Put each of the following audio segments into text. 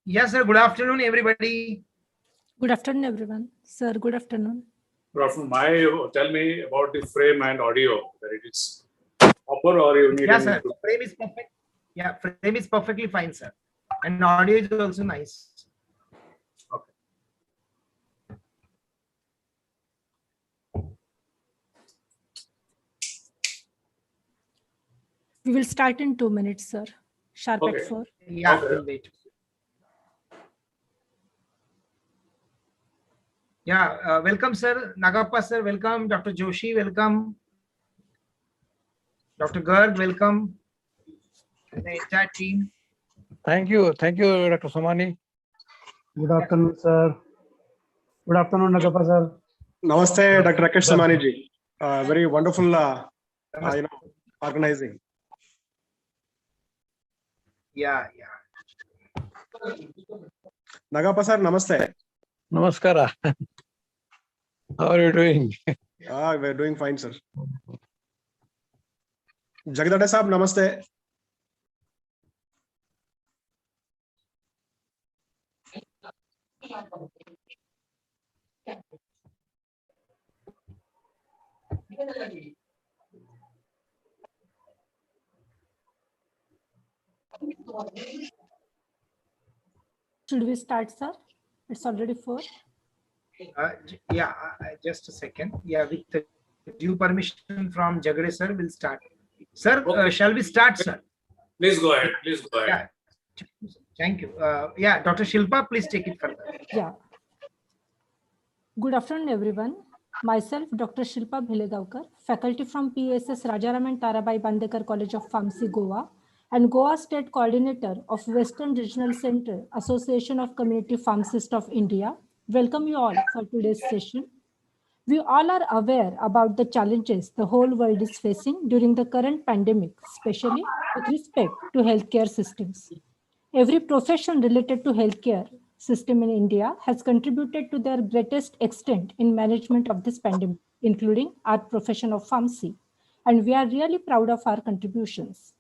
Yes, sir. Good afternoon, everybody. Good afternoon, everyone. Sir, good afternoon. Good afternoon. Tell me about the frame and audio, whether it is proper or you need Yes, any. sir. Frame is perfect. Yeah, frame is perfectly fine, sir. And audio is also nice. Okay. We will start in 2 minutes, sir. Sharp Okay. at 4. Yeah, Okay. we'll wait. Yeah, welcome, sir. Nagappa, sir. Welcome. Dr. Joshi, welcome. Dr. Garg, welcome. And the entire team. Thank you, Dr. Somani. Good afternoon, sir. Good afternoon, Nagappa, sir. Namaste, Dr. Rakesh Samani ji. Very wonderful, organizing. Yeah. Nagappa sir, namaste. Namaskara. How are you doing? We're doing fine, sir. Jagdade sahab, namaste. Should we start, sir? It's already 4. Just a second. Yeah, with the due permission from Jagade, sir, we'll start. Sir, Okay. shall we start, sir? Please go ahead. Please go ahead. Yeah. Thank you. Dr. Shilpa, please take it further. Yeah. Good afternoon, everyone. Myself, Dr. Shilpa Bhilegaonkar, faculty from PSS Rajaram and Tarabai Bandekar College of Pharmacy, Goa, and Goa State Coordinator of Western Regional Center, Association of Community Pharmacists of India. Welcome you all for today's session. We all are aware about the challenges the whole world is facing during the current pandemic, especially with respect to healthcare systems. Every profession related to healthcare system in India has contributed to their greatest extent in management of this pandemic, including our profession of pharmacy. And we are really proud of our contributions.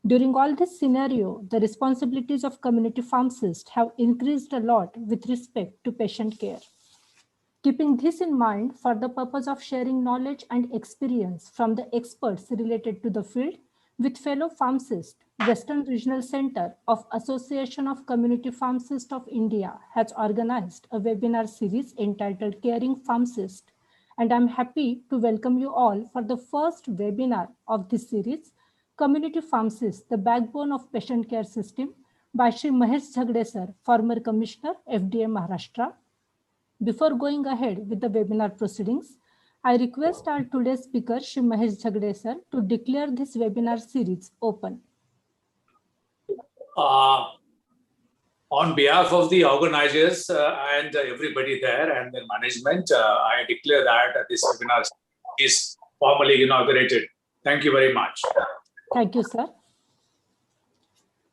During all this scenario, the responsibilities of community pharmacists have increased a lot with respect to patient care. Keeping this in mind, for the purpose of sharing knowledge and experience from the experts related to the field with fellow pharmacists, Western Regional Center of Association of Community Pharmacists of India has organized a webinar series entitled Caring Pharmacist, and I'm happy to welcome you all for the first webinar of this series, Community Pharmacist, the Backbone of Patient Care System, by Shri Mahesh Jhagde sir, former Commissioner, FDA Maharashtra. Before going ahead with the webinar proceedings, I request our today's speaker, Shri Mahesh Jhagde sir, to declare this webinar series open. On behalf of the organizers and everybody there and their management, I declare that this webinar is formally inaugurated. Thank you very much. Thank you, sir.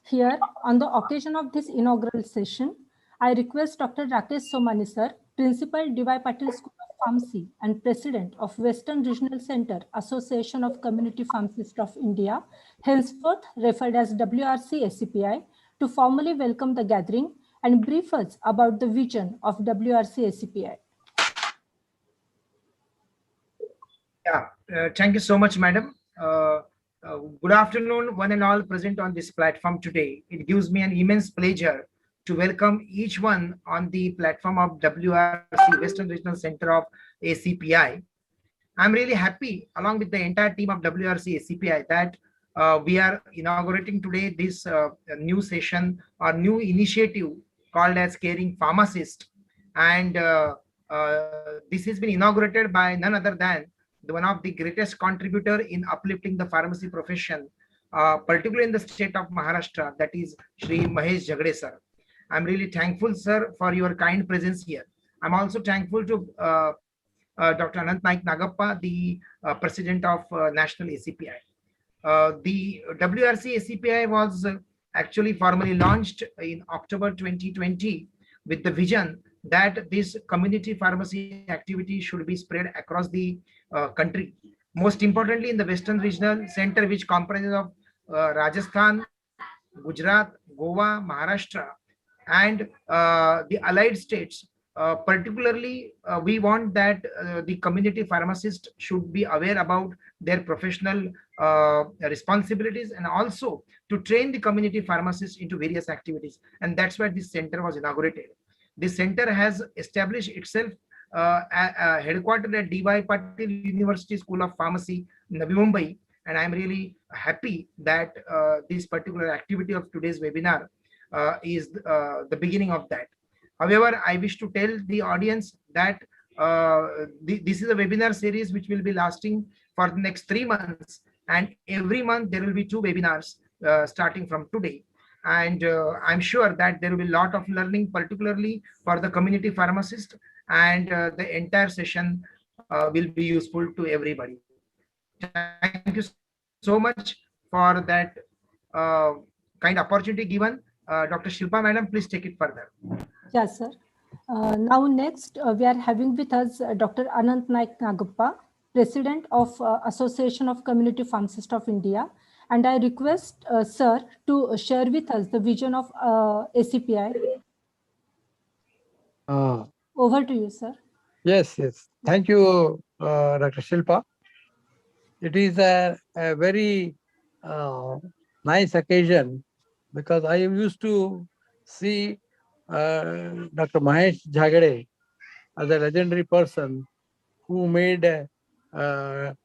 Here, on the occasion of this inaugural session, I request Dr. Rakesh Somani sir, Principal D.Y. Patil School of Pharmacy and President of Western Regional Center, Association of Community Pharmacists of India, henceforth referred as WRC ACPI, to formally welcome the gathering and brief us about the vision of WRC ACPI. Thank you so much, madam. Good afternoon, one and all present on this platform today. It gives me an immense pleasure to welcome each one on the platform of WRC, Western Regional Center of ACPI. I'm really happy, along with the entire team of WRC ACPI, that we are inaugurating today this new session or new initiative called as Caring Pharmacist. And this has been inaugurated by none other than one of the greatest contributor in uplifting the pharmacy profession, particularly in the state of Maharashtra, that is Shri Mahesh Jhagde sir. I'm really thankful, sir, for your kind presence here. I'm also thankful to Dr. Anant Naik Nagappa, the president of National ACPI. The WRC ACPI was actually formally launched in October 2020 with the vision that this community pharmacy activity should be spread across the country. Most importantly, in the Western Regional Center, which comprises of Rajasthan, Gujarat, Goa, Maharashtra, and the allied states. Particularly, we want that the community pharmacist should be aware about their professional responsibilities, and also to train the community pharmacists into various activities. And that's why this center was inaugurated. This center has established itself headquartered at D.Y. Patil University School of Pharmacy, Navi Mumbai. And I'm really happy that this particular activity of today's webinar is the beginning of that. However, I wish to tell the audience that this is a webinar series which will be lasting for the next 3 months, and every month there will be 2 webinars starting from today. And I'm sure that there will be a lot of learning, particularly for the community pharmacist, and the entire session will be useful to everybody. Thank you so much for that kind opportunity given. Dr. Shilpa Madam, please take it further. Yes, sir. Now next, we are having with us Dr. Anant Naik Nagappa, President of Association of Community Pharmacists of India. And I request sir to share with us the vision of ACPI. Over to you, sir. Yes, yes. Thank you, Dr. Shilpa. It is a very nice occasion because I used to see Dr. Mahesh Jhagade as a legendary person who made a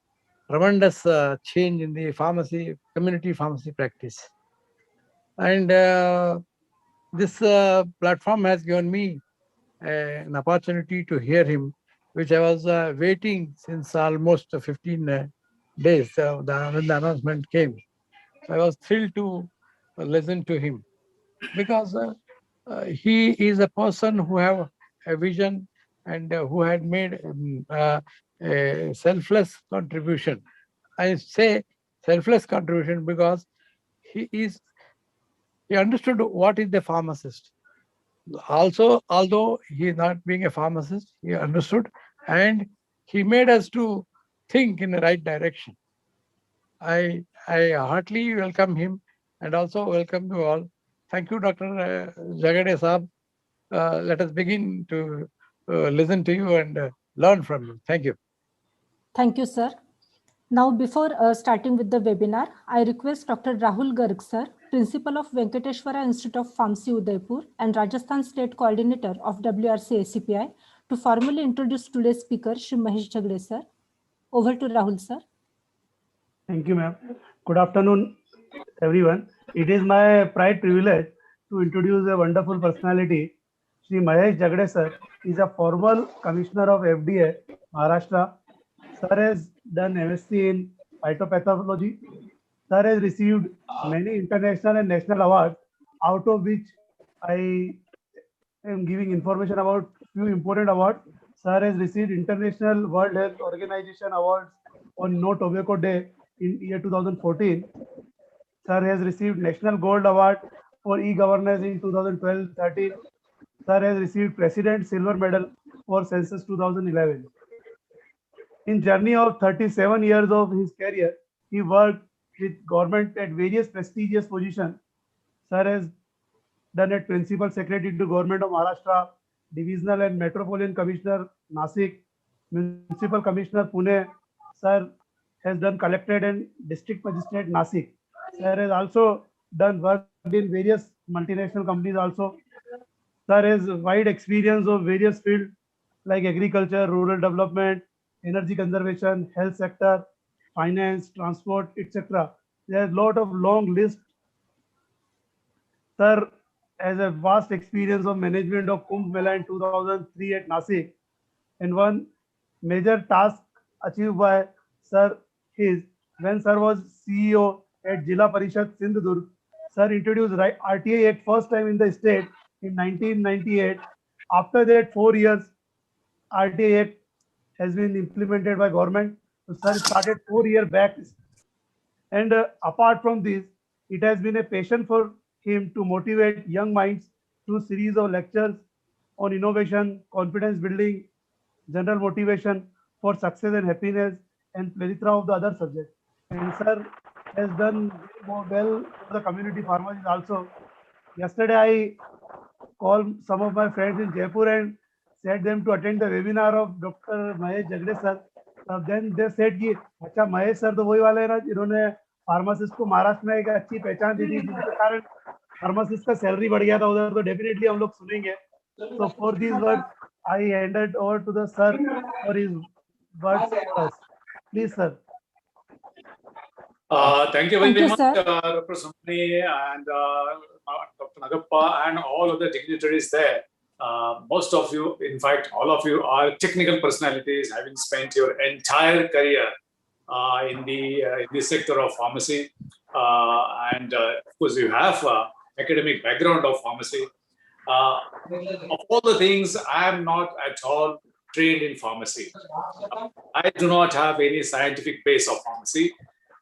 tremendous change in the pharmacy, community pharmacy practice. And this platform has given me an opportunity to hear him, which I was waiting since almost 15 days when the announcement came. So I was thrilled to listen to him because he is a person who have a vision and who had made a selfless contribution. I say selfless contribution because he understood what is the pharmacist. Also, although he is not being a pharmacist, he understood and he made us to think in the right direction. I heartily welcome him and also welcome you all. Thank you, Dr. Jagade Saab. Let us begin to listen to you and learn from you. Thank you. Thank you, sir. Now, before starting with the webinar, I request Dr. Rahul Garg, sir, Principal of Venkateshwara Institute of Pharmacy, Udaipur, and Rajasthan State Coordinator of WRC ACPI, to formally introduce today's speaker, Shri Mahesh Jhagade, sir. Over to Rahul, sir. Thank you, ma'am. Good afternoon, everyone. It is my pride privilege to introduce a wonderful personality. Shri Mahesh Jhagade, sir, is a former commissioner of FDA, Maharashtra. Sir has done MSc in phytopathology. Sir has received many international and national awards, out of which I am giving information about few important awards. Sir has received International World Health Organization awards on No Tobacco Day in year 2014. Sir has received National Gold Award for e-governance in 2012-13. Sir has received President Silver Medal for Census 2011. In journey of 37 years of his career, he worked with government at various prestigious positions. Sir has done at Principal Secretary to Government of Maharashtra, Divisional and Metropolitan Commissioner Nasik, Municipal Commissioner Pune. Sir has done Collectorate and District Magistrate Nasik. Sir has also done work in various multinational companies also. Sir has wide experience of various fields like agriculture, rural development, energy conservation, health sector, finance, transport, etc. There is a lot of long list. Sir has a vast experience of management of Kumbh Mela in 2003 at Nasik, and one major task achieved by Sir is when Sir was CEO at Jila Parishad Sindhudurg. Sir introduced RTA Act first time in the state in 1998. After that, 4 years, RTA Act has been implemented by government. So Sir started 4 years back. And apart from this, it has been a passion for him to motivate young minds through series of lectures on innovation, confidence building, general motivation for success and happiness, and plethora of the other subjects. And Sir has done well for the community pharmacies also. Yesterday, I call some of my friends in Jaipur and said them to attend the webinar of Dr. Mahesh Jagde sir. Then they said कि अच्छा Mahesh sir तो वही वाले हैं ना जिन्होंने pharmacist को महाराष्ट्र में एक अच्छी पहचान दी थी जिसके कारण फार्मासिस्ट का सैलरी बढ़ गया था उधर, तो डेफिनेटली हम लोग सुनेंगे. So for these words, I handed over to the sir for his words for us. Please, sir. Thank you very Thank you, much, sir. Dr. Sumani and Dr. Nagappa and all of the dignitaries there. Most of you, in fact, all of you are technical personalities having spent your entire career in the sector of pharmacy. And of course, you have academic background of pharmacy. Of all the things, I am not at all trained in pharmacy. I do not have any scientific base of pharmacy.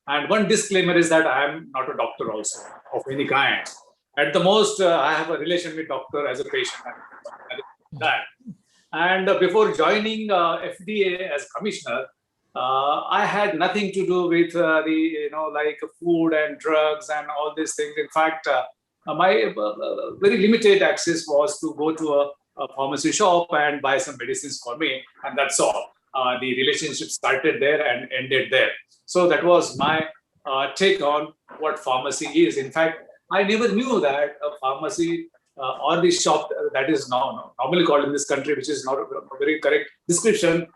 And one disclaimer is that I am not a doctor also of any kind. At the most, I have a relation with doctor as a patient. And before joining FDA as commissioner, I had nothing to do with like food and drugs and all these things. In fact, my very limited access was to go to a pharmacy shop and buy some medicines for me, and that's all. The relationship started there and ended there. So that was my take on what pharmacy is. In fact, I never knew that a pharmacy or the shop that is now normally called in this country, which is not a very correct description,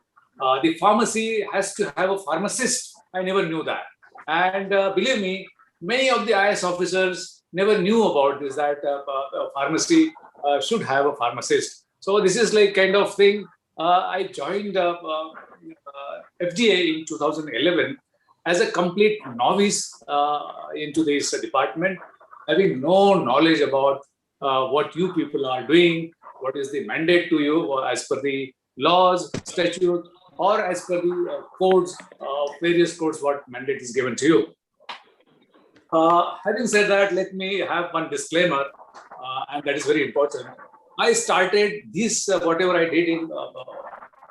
the pharmacy has to have a pharmacist. I never knew that. And believe me, many of the IS officers never knew about this, that a pharmacy should have a pharmacist. So this is like kind of thing. I joined FDA in 2011 as a complete novice into this department, having no knowledge about what you people are doing, what is the mandate to you as per the laws, statute, or as per the codes, various codes, what mandate is given to you. Having said that, let me have one disclaimer, and that is very important. I started this, whatever I did in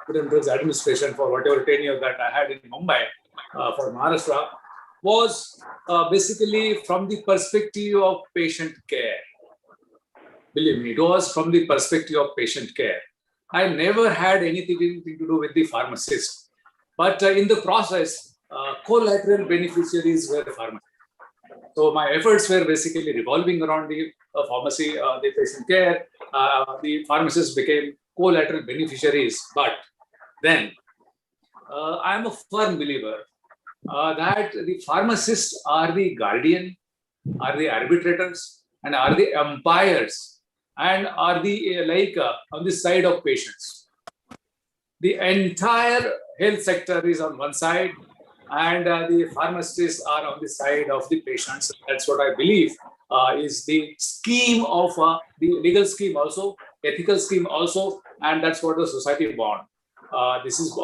Food and Drugs Administration for whatever tenure that I had in Mumbai for Maharashtra, was basically from the perspective of patient care. Believe me, it was from the perspective of patient care. I never had anything to do with the pharmacist. But in the process, collateral beneficiaries were the pharmacists. So my efforts were basically revolving around the pharmacy, the patient care. The pharmacists became collateral beneficiaries. But then I am a firm believer that the pharmacists are the guardian, are the arbitrators, and are the umpires, and are the on the side of patients. The entire health sector is on one side, and the pharmacists are on the side of the patients. That's what I believe is the scheme of the legal scheme also, ethical scheme also, and that's what the society want. This is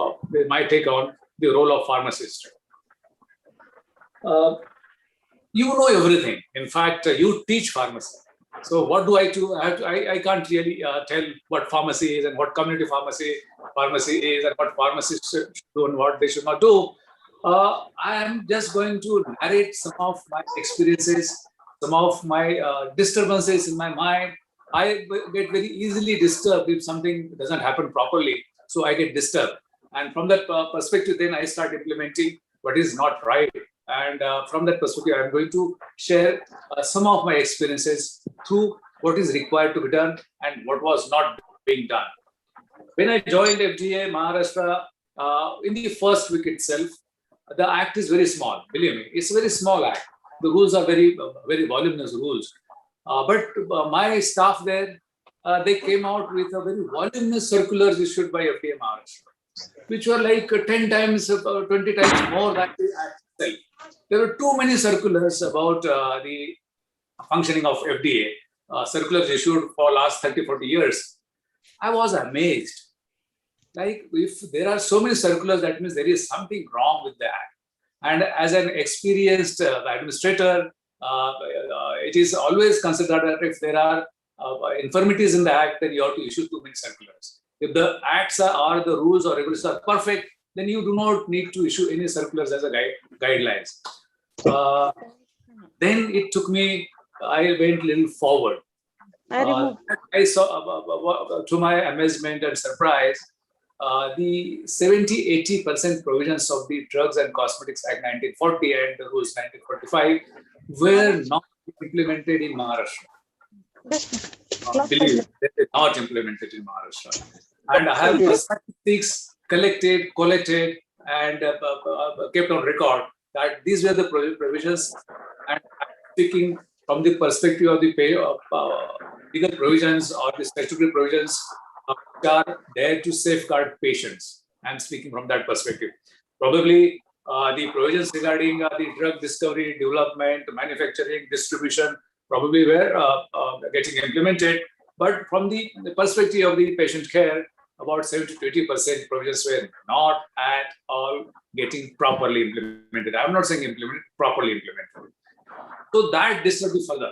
my take on the role of pharmacist. You know everything. In fact, you teach pharmacy. So what do I do? I can't really tell what pharmacy is and what community pharmacy is and what pharmacists should do and what they should not do. I am just going to narrate some of my experiences, some of my disturbances in my mind. I get very easily disturbed if something doesn't happen properly. So I get disturbed. And from that perspective, then I start implementing what is not right. And from that perspective, I'm going to share some of my experiences through what is required to be done and what was not being done. When I joined FDA Maharashtra, in the first week itself, the act is very small. Believe me, it's a very small act. The rules are very, very voluminous rules. But my staff there, they came out with a very voluminous circulars issued by FDA Maharashtra, which were like 10 times, 20 times more than the act itself. There were too many circulars about the functioning of FDA, circulars issued for last 30, 40 years. I was amazed. Like, if there are so many circulars, that means there is something wrong with the act. And as an experienced administrator, it is always considered that if there are infirmities in the act, then you have to issue too many circulars. If the acts or the rules or regulations are perfect, then you do not need to issue any circulars as a guidelines. Then it took me, I went a little forward. I saw, to my amazement and surprise, the 70-80% provisions of the Drugs and Cosmetics Act 1940 and the rules 1945 were not implemented in Maharashtra. Believe they were not implemented in Maharashtra. And I have the statistics collected, and kept on record that these were the provisions. And I'm speaking from the perspective of the legal provisions or the statutory provisions which are there to safeguard patients. I'm speaking from that perspective. Probably the provisions regarding the drug discovery, development, manufacturing, distribution probably were getting implemented. But from the perspective of the patient care, about 70 to 80% provisions were not at all getting properly implemented. I'm not saying implemented, properly implemented. So that disturbed me further.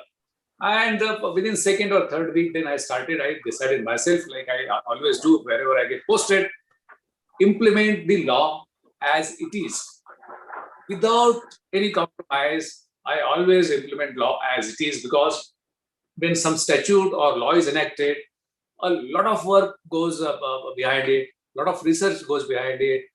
And within second or third week, then I decided myself, like I always do wherever I get posted, implement the law as it is. Without any compromise, I always implement law as it is, because when some statute or law is enacted, a lot of work goes behind it, a lot of research goes behind it,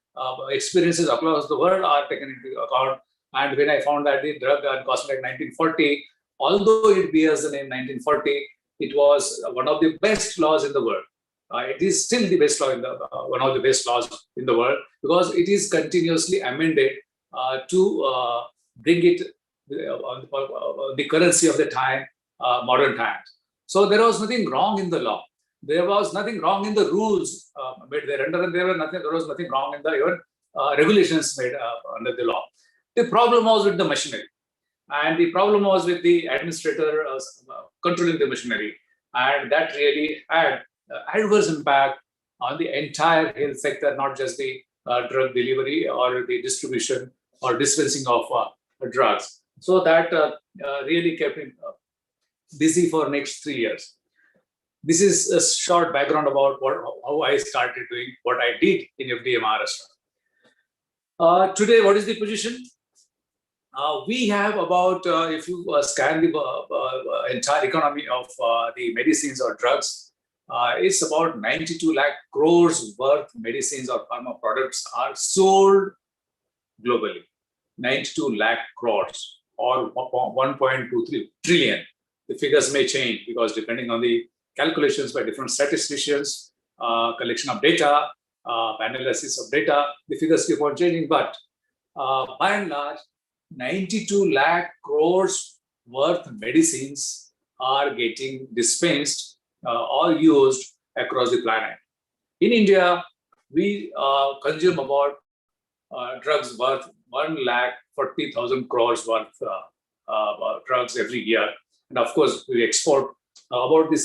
experiences across the world are taken into account. And when I found that the Drug and Cosmetic Act 1940, although it bears the name 1940, it was one of the best laws in the world. It is still the best law one of the best laws in the world, because it is continuously amended to bring it the currency of the time, modern times. So there was nothing wrong in the law. There was nothing wrong in the rules made thereunder, and there was nothing wrong in the even regulations made under the law. The problem was with the machinery, and the problem was with the administrator controlling the machinery, and that really had adverse impact on the entire health sector, not just the drug delivery or the distribution or dispensing of drugs. So that really kept me busy for next 3 years. This is a short background about how I started doing what I did in FDA Maharashtra. Today, what is the position? We have about, if you scan the entire economy of the medicines or drugs, it's about 92 lakh crores worth medicines or pharma products are sold globally. 92 lakh crores or 1.23 trillion. The figures may change because depending on the calculations by different statisticians, collection of data, analysis of data, the figures keep on changing. But by and large, 92 lakh crores worth medicines are getting dispensed or used across the planet. In India, we consume about drugs worth 1,40,000 crores worth drugs every year. And of course, we export about the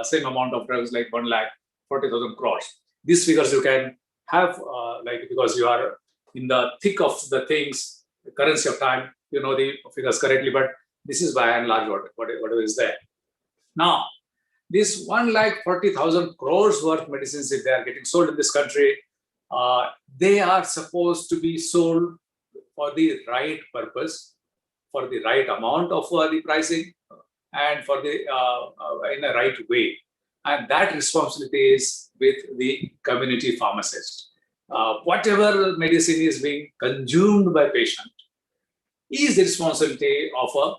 same amount of drugs, like 1,40,000 crores. These figures you can have, because you are in the thick of the things, the currency of time, you know the figures correctly, but this is by and large whatever is there. Now, this 1,40,000 crores worth medicines, if they are getting sold in this country, they are supposed to be sold for the right purpose, for the right amount of the pricing, and for the in a right way. And that responsibility is with the community pharmacist. Whatever medicine is being consumed by patient is the responsibility of a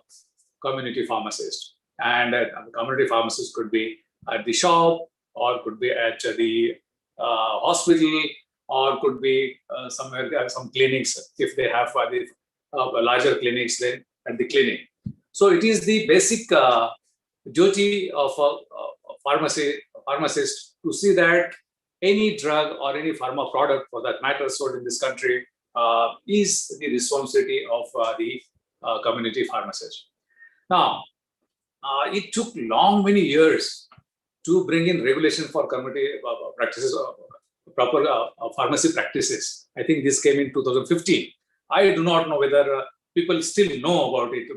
community pharmacist. And a community pharmacist could be at the shop, or could be at the hospital, or could be somewhere there are some clinics, if they have the larger clinics, then at the clinic. So it is the basic duty of a pharmacist to see that any drug or any pharma product, for that matter, sold in this country is the responsibility of the community pharmacist. Now, it took many years to bring in regulation for community practices, proper pharmacy practices. I think this came in 2015. I do not know whether people still know about it.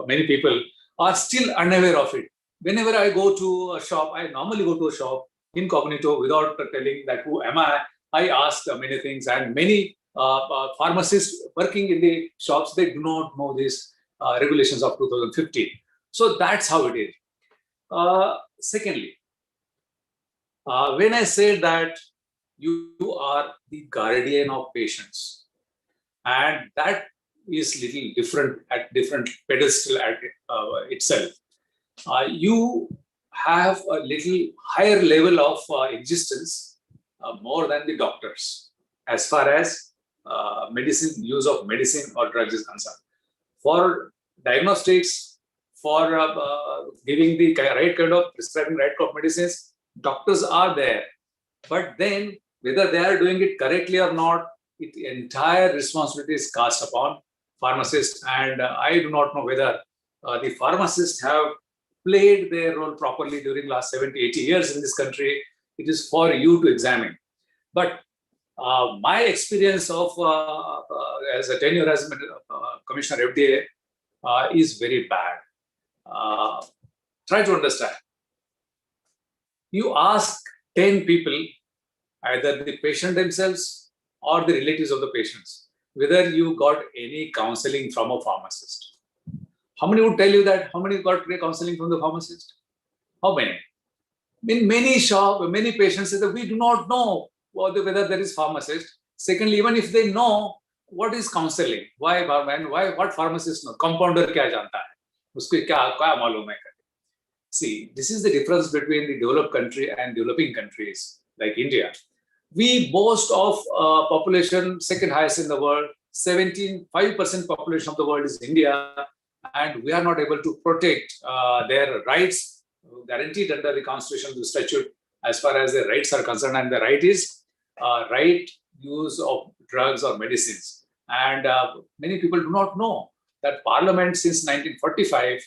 Many people are still unaware of it. Whenever I go to a shop, I normally go to a shop incognito without telling that who am I. I ask many things, and many pharmacists working in the shops, they do not know these regulations of 2015. So that's how it is. Secondly, when I say that you are the guardian of patients, and that is little different at different pedestal at itself. You have a little higher level of existence more than the doctors as far as medicine, use of medicine or drugs is concerned. For diagnostics, for giving the right kind of prescribing right kind of medicines, doctors are there. But then whether they are doing it correctly or not, the entire responsibility is cast upon pharmacists. And I do not know whether the pharmacists have played their role properly during last 70, 80 years in this country. It is for you to examine. But my experience of as a tenure as Commissioner FDA is very bad. Try to understand. You ask 10 people, either the patient themselves or the relatives of the patients, whether you got any counseling from a pharmacist. How many would tell you that? How many got counseling from the pharmacist? How many? In many many patients say that we do not know whether there is pharmacist. Secondly, even if they know, what is counseling? Why, what pharmacist know? Compounder kya janta hai? Usko kya malum hai? See, this is the difference between the developed country and developing countries like India. We boast of population second highest in the world. 5% population of the world is India, and we are not able to protect their rights guaranteed under the Constitution, the statute, as far as their rights are concerned. And the right is right use of drugs or medicines. And many people do not know that Parliament since 1945,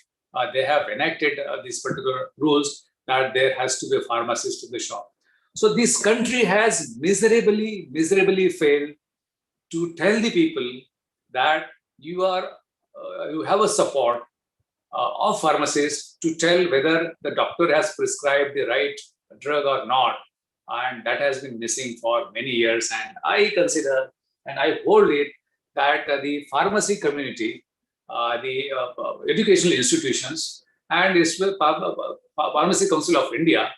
they have enacted these particular rules that there has to be a pharmacist in the shop. So this country has miserably failed to tell the people that you have a support of pharmacists to tell whether the doctor has prescribed the right drug or not. And that has been missing for many years. And I consider and I hold it that the pharmacy community, the educational institutions, and the Pharmacy Council of India,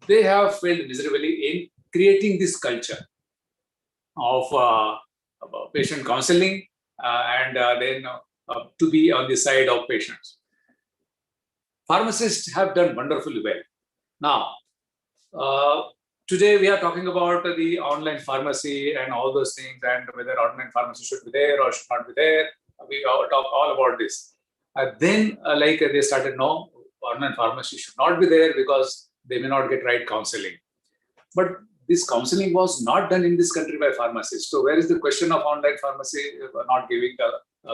they have failed miserably in creating this culture of patient counseling and then to be on the side of patients. Pharmacists have done wonderfully well. Now, today we are talking about the online pharmacy and all those things, and whether online pharmacy should be there or should not be there. We talk all about this. Then they started, no, online pharmacy should not be there because they may not get right counseling. But this counseling was not done in this country by pharmacists. So where is the question of online pharmacy not giving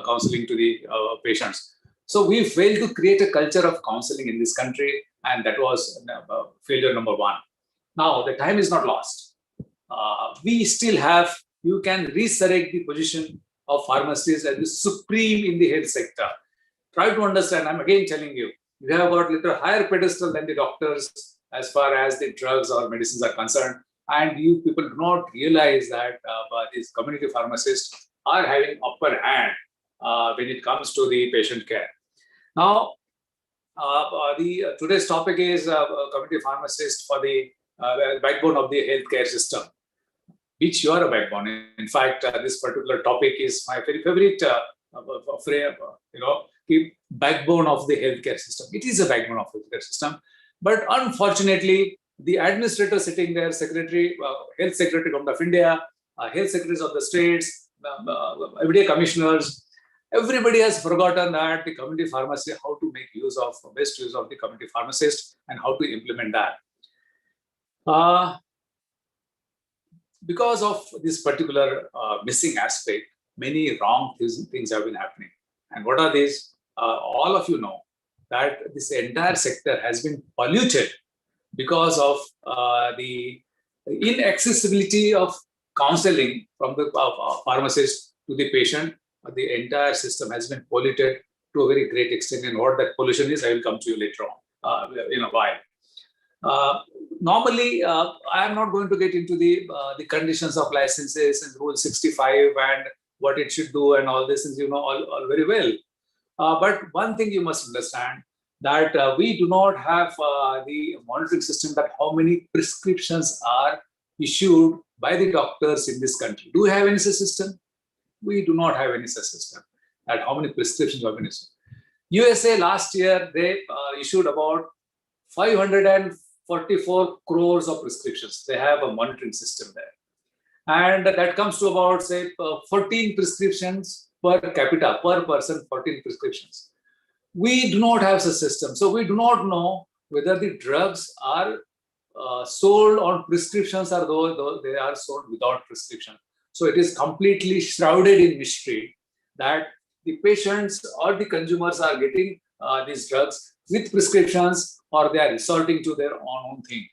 counseling to the patients? So we failed to create a culture of counseling in this country, and that was failure number one. Now, the time is not lost. We still have, you can resurrect the position of pharmacists as the supreme in the health sector. Try to understand, I'm again telling you, you have got a little higher pedestal than the doctors as far as the drugs or medicines are concerned. And you people do not realize that these community pharmacists are having upper hand when it comes to the patient care. Now, today's topic is community pharmacist for the backbone of the healthcare system, which you are a backbone. In fact, this particular topic is my very favorite backbone of the healthcare system. It is a backbone of the healthcare system. But unfortunately, the administrator sitting there, secretary, health secretary of India, health secretaries of the states, everyday commissioners, everybody has forgotten that the community pharmacy, how to make best use of the community pharmacist and how to implement that. Because of this particular missing aspect, many wrong things have been happening. And what are these? All of you know that this entire sector has been polluted because of the inaccessibility of counseling from the pharmacist to the patient. The entire system has been polluted to a very great extent. And what that pollution is, I will come to you later on in a while. Normally, I am not going to get into the conditions of licenses and Rule 65 and what it should do and all this, is all very well. But one thing you must understand, that we do not have the monitoring system that how many prescriptions are issued by the doctors in this country. Do we have any such system? We do not have any such system. That how many prescriptions are being issued. USA last year, they issued about 544 crores of prescriptions. They have a monitoring system there. And that comes to about, say, 14 prescriptions per capita, per person, 14 prescriptions. We do not have such system. So we do not know whether the drugs are sold on prescriptions or though they are sold without prescription. So it is completely shrouded in mystery that the patients or the consumers are getting these drugs with prescriptions or they are resorting to their own thing.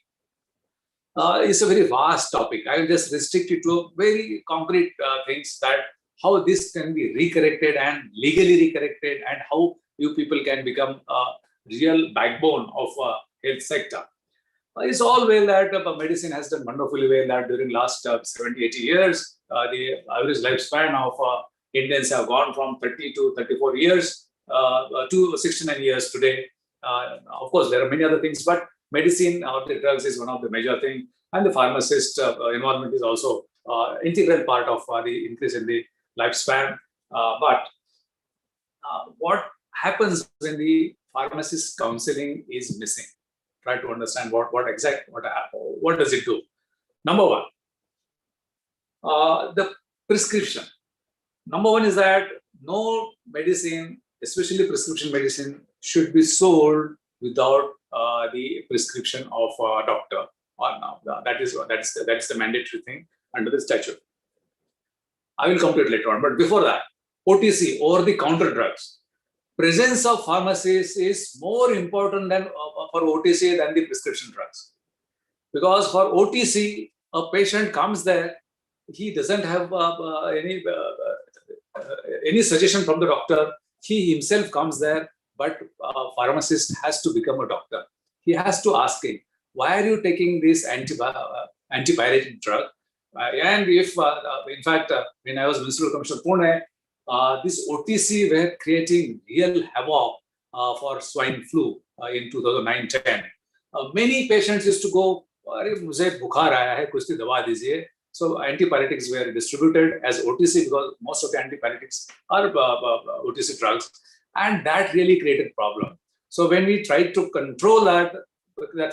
It's a very vast topic. I will just restrict it to very concrete things that how this can be recorrected and legally recorrected and how you people can become a real backbone of health sector. It's all well that medicine has done wonderfully well that during last 70, 80 years, the average lifespan of Indians have gone from 30 to 34 years to 69 years today. Of course, there are many other things, but medicine or the drugs is one of the major things. And the pharmacist involvement is also integral part of the increase in the lifespan. But what happens when the pharmacist counseling is missing? Try to understand what does it do. Number one, the prescription. Number one is that no medicine, especially prescription medicine, should be sold without the prescription of a doctor. That's the mandatory thing under the statute. I will come to it later on. But before that, OTC, over-the-counter drugs. Presence of pharmacies is more important than for OTC than the prescription drugs. Because for OTC, a patient comes there, he doesn't have any suggestion from the doctor. He himself comes there, but a pharmacist has to become a doctor. He has to ask him, why are you taking this antipyretic drug? And if, in fact, when I was Municipal Commissioner Pune, this OTC were creating real havoc for swine flu in 2009-10. Many patients used to go, "Mujhe bukhar aaya hai, kuch dawa dijiye." So antipyretics were distributed as OTC because most of the antipyretics are OTC drugs, and that really created problem. So when we tried to control that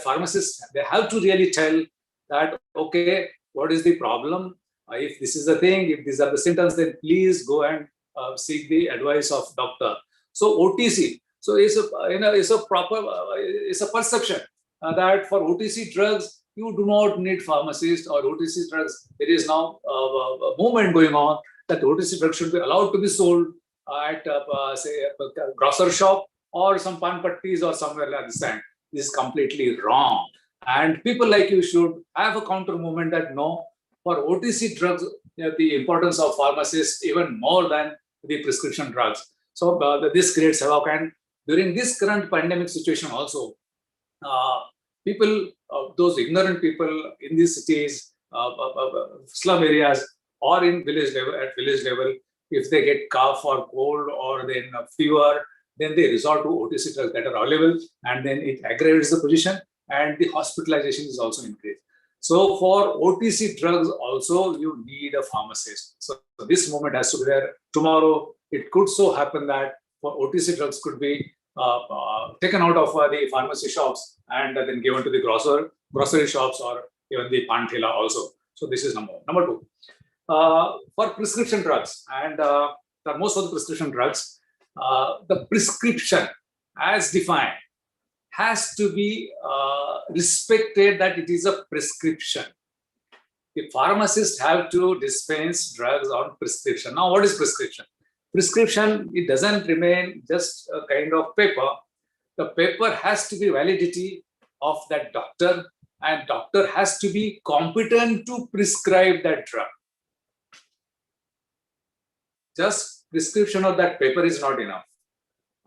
pharmacists, they have to really tell that, okay, what is the problem? If this is the thing, if these are the symptoms, then please go and seek the advice of doctor. So OTC, so it's a perception that for OTC drugs you do not need pharmacists or OTC drugs. There is now a movement going on that OTC drugs should be allowed to be sold at say a grocer shop or some pan pattis or somewhere like this. This is completely wrong. And people like you should have a counter movement that no, for OTC drugs, the importance of pharmacists even more than the prescription drugs. So this creates havoc. And during this current pandemic situation also, people, those ignorant people in these cities, slum areas, or in village level, if they get cough or cold or then fever, then they resort to OTC drugs that are available, and then it aggravates the position, and the hospitalization is also increased. So for OTC drugs also, you need a pharmacist. So this movement has to be there. Tomorrow, it could so happen that for OTC drugs could be taken out of the pharmacy shops and then given to the grocery shops or even the pan thela also. So this is number one. Number two, for prescription drugs, and for most of the prescription drugs, the prescription as defined has to be respected that it is a prescription. The pharmacists have to dispense drugs on prescription. Now, what is prescription? Prescription, it doesn't remain just a kind of paper. The paper has to be validity of that doctor, and doctor has to be competent to prescribe that drug. Just prescription of that paper is not enough.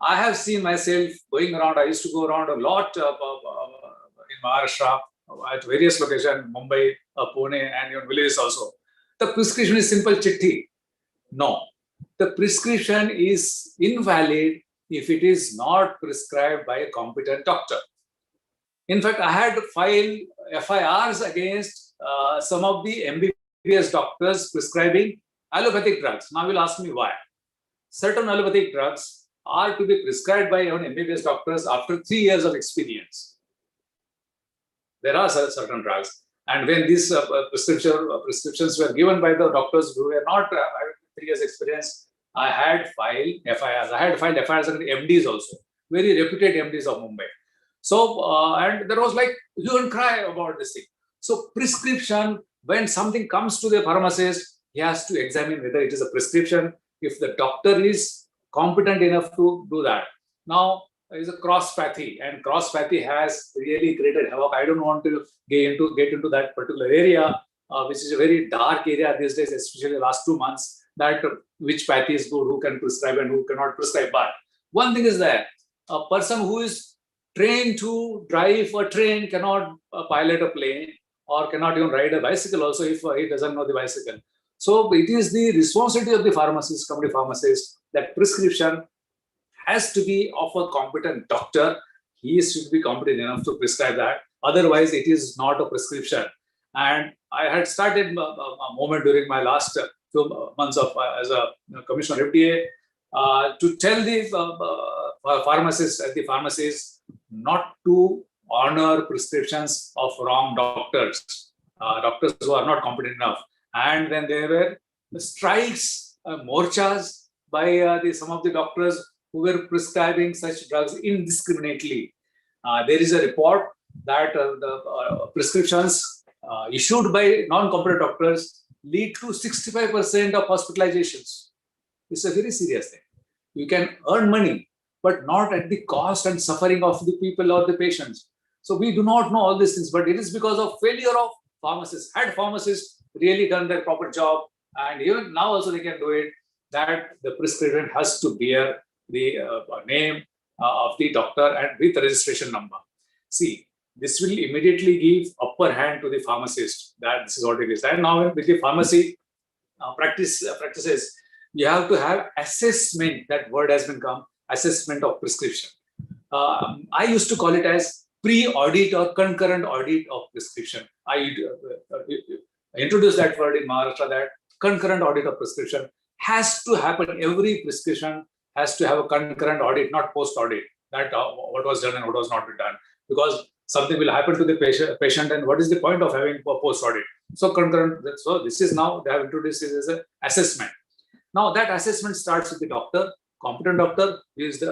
I have seen myself going around. I used to go around a lot in Maharashtra at various locations, Mumbai, Pune, and even villages also. The prescription is simple chitti. No, the prescription is invalid if it is not prescribed by a competent doctor. In fact, I had filed FIRs against some of the MBBS doctors prescribing allopathic drugs. Now you'll ask me why. Certain allopathic drugs are to be prescribed by even MBBS doctors after 3 years of experience. There are certain drugs. And when these prescriptions were given by the doctors who were not having 3 years experience, I had filed FIRs. I had filed FIRs against MDs also, very reputed MDs of Mumbai. So, and there was like hue and cry about this thing. So prescription, when something comes to the pharmacist, he has to examine whether it is a prescription, if the doctor is competent enough to do that. Now, there is a cross-pathy, and cross-pathy has really created havoc. I don't want to get into that particular area, which is a very dark area these days, especially the last 2 months, that which pathy is good, who can prescribe and who cannot prescribe. But one thing is that a person who is trained to drive a train cannot pilot a plane or cannot even ride a bicycle also if he doesn't know the bicycle. So it is the responsibility of the pharmacist, community pharmacist, that prescription has to be of a competent doctor. He should be competent enough to prescribe that. Otherwise, it is not a prescription. And I had started a moment during my last few months of as a commissioner of FDA to tell the pharmacists at the pharmacies not to honor prescriptions of wrong doctors, doctors who are not competent enough. And then there were strikes, morchas by some of the doctors who were prescribing such drugs indiscriminately. There is a report that the prescriptions issued by non-competent doctors lead to 65% of hospitalizations. It's a very serious thing. You can earn money, but not at the cost and suffering of the people or the patients. So we do not know all these things, but it is because of failure of pharmacists. Had pharmacists really done their proper job, and even now also they can do it, that the prescription has to bear the name of the doctor and with registration number. See, this will immediately give upper hand to the pharmacist that this is what it is. And now with the pharmacy practices, you have to have assessment. That word has been come, assessment of prescription. I used to call it as pre-audit or concurrent audit of prescription. I introduced that word in Maharashtra, that concurrent audit of prescription has to happen. Every prescription has to have a concurrent audit, not post-audit, that what was done and what was not done. Because something will happen to the patient, and what is the point of having a post-audit? So concurrent, so this is now, they have introduced this as an assessment. Now that assessment starts with the doctor, competent doctor, is the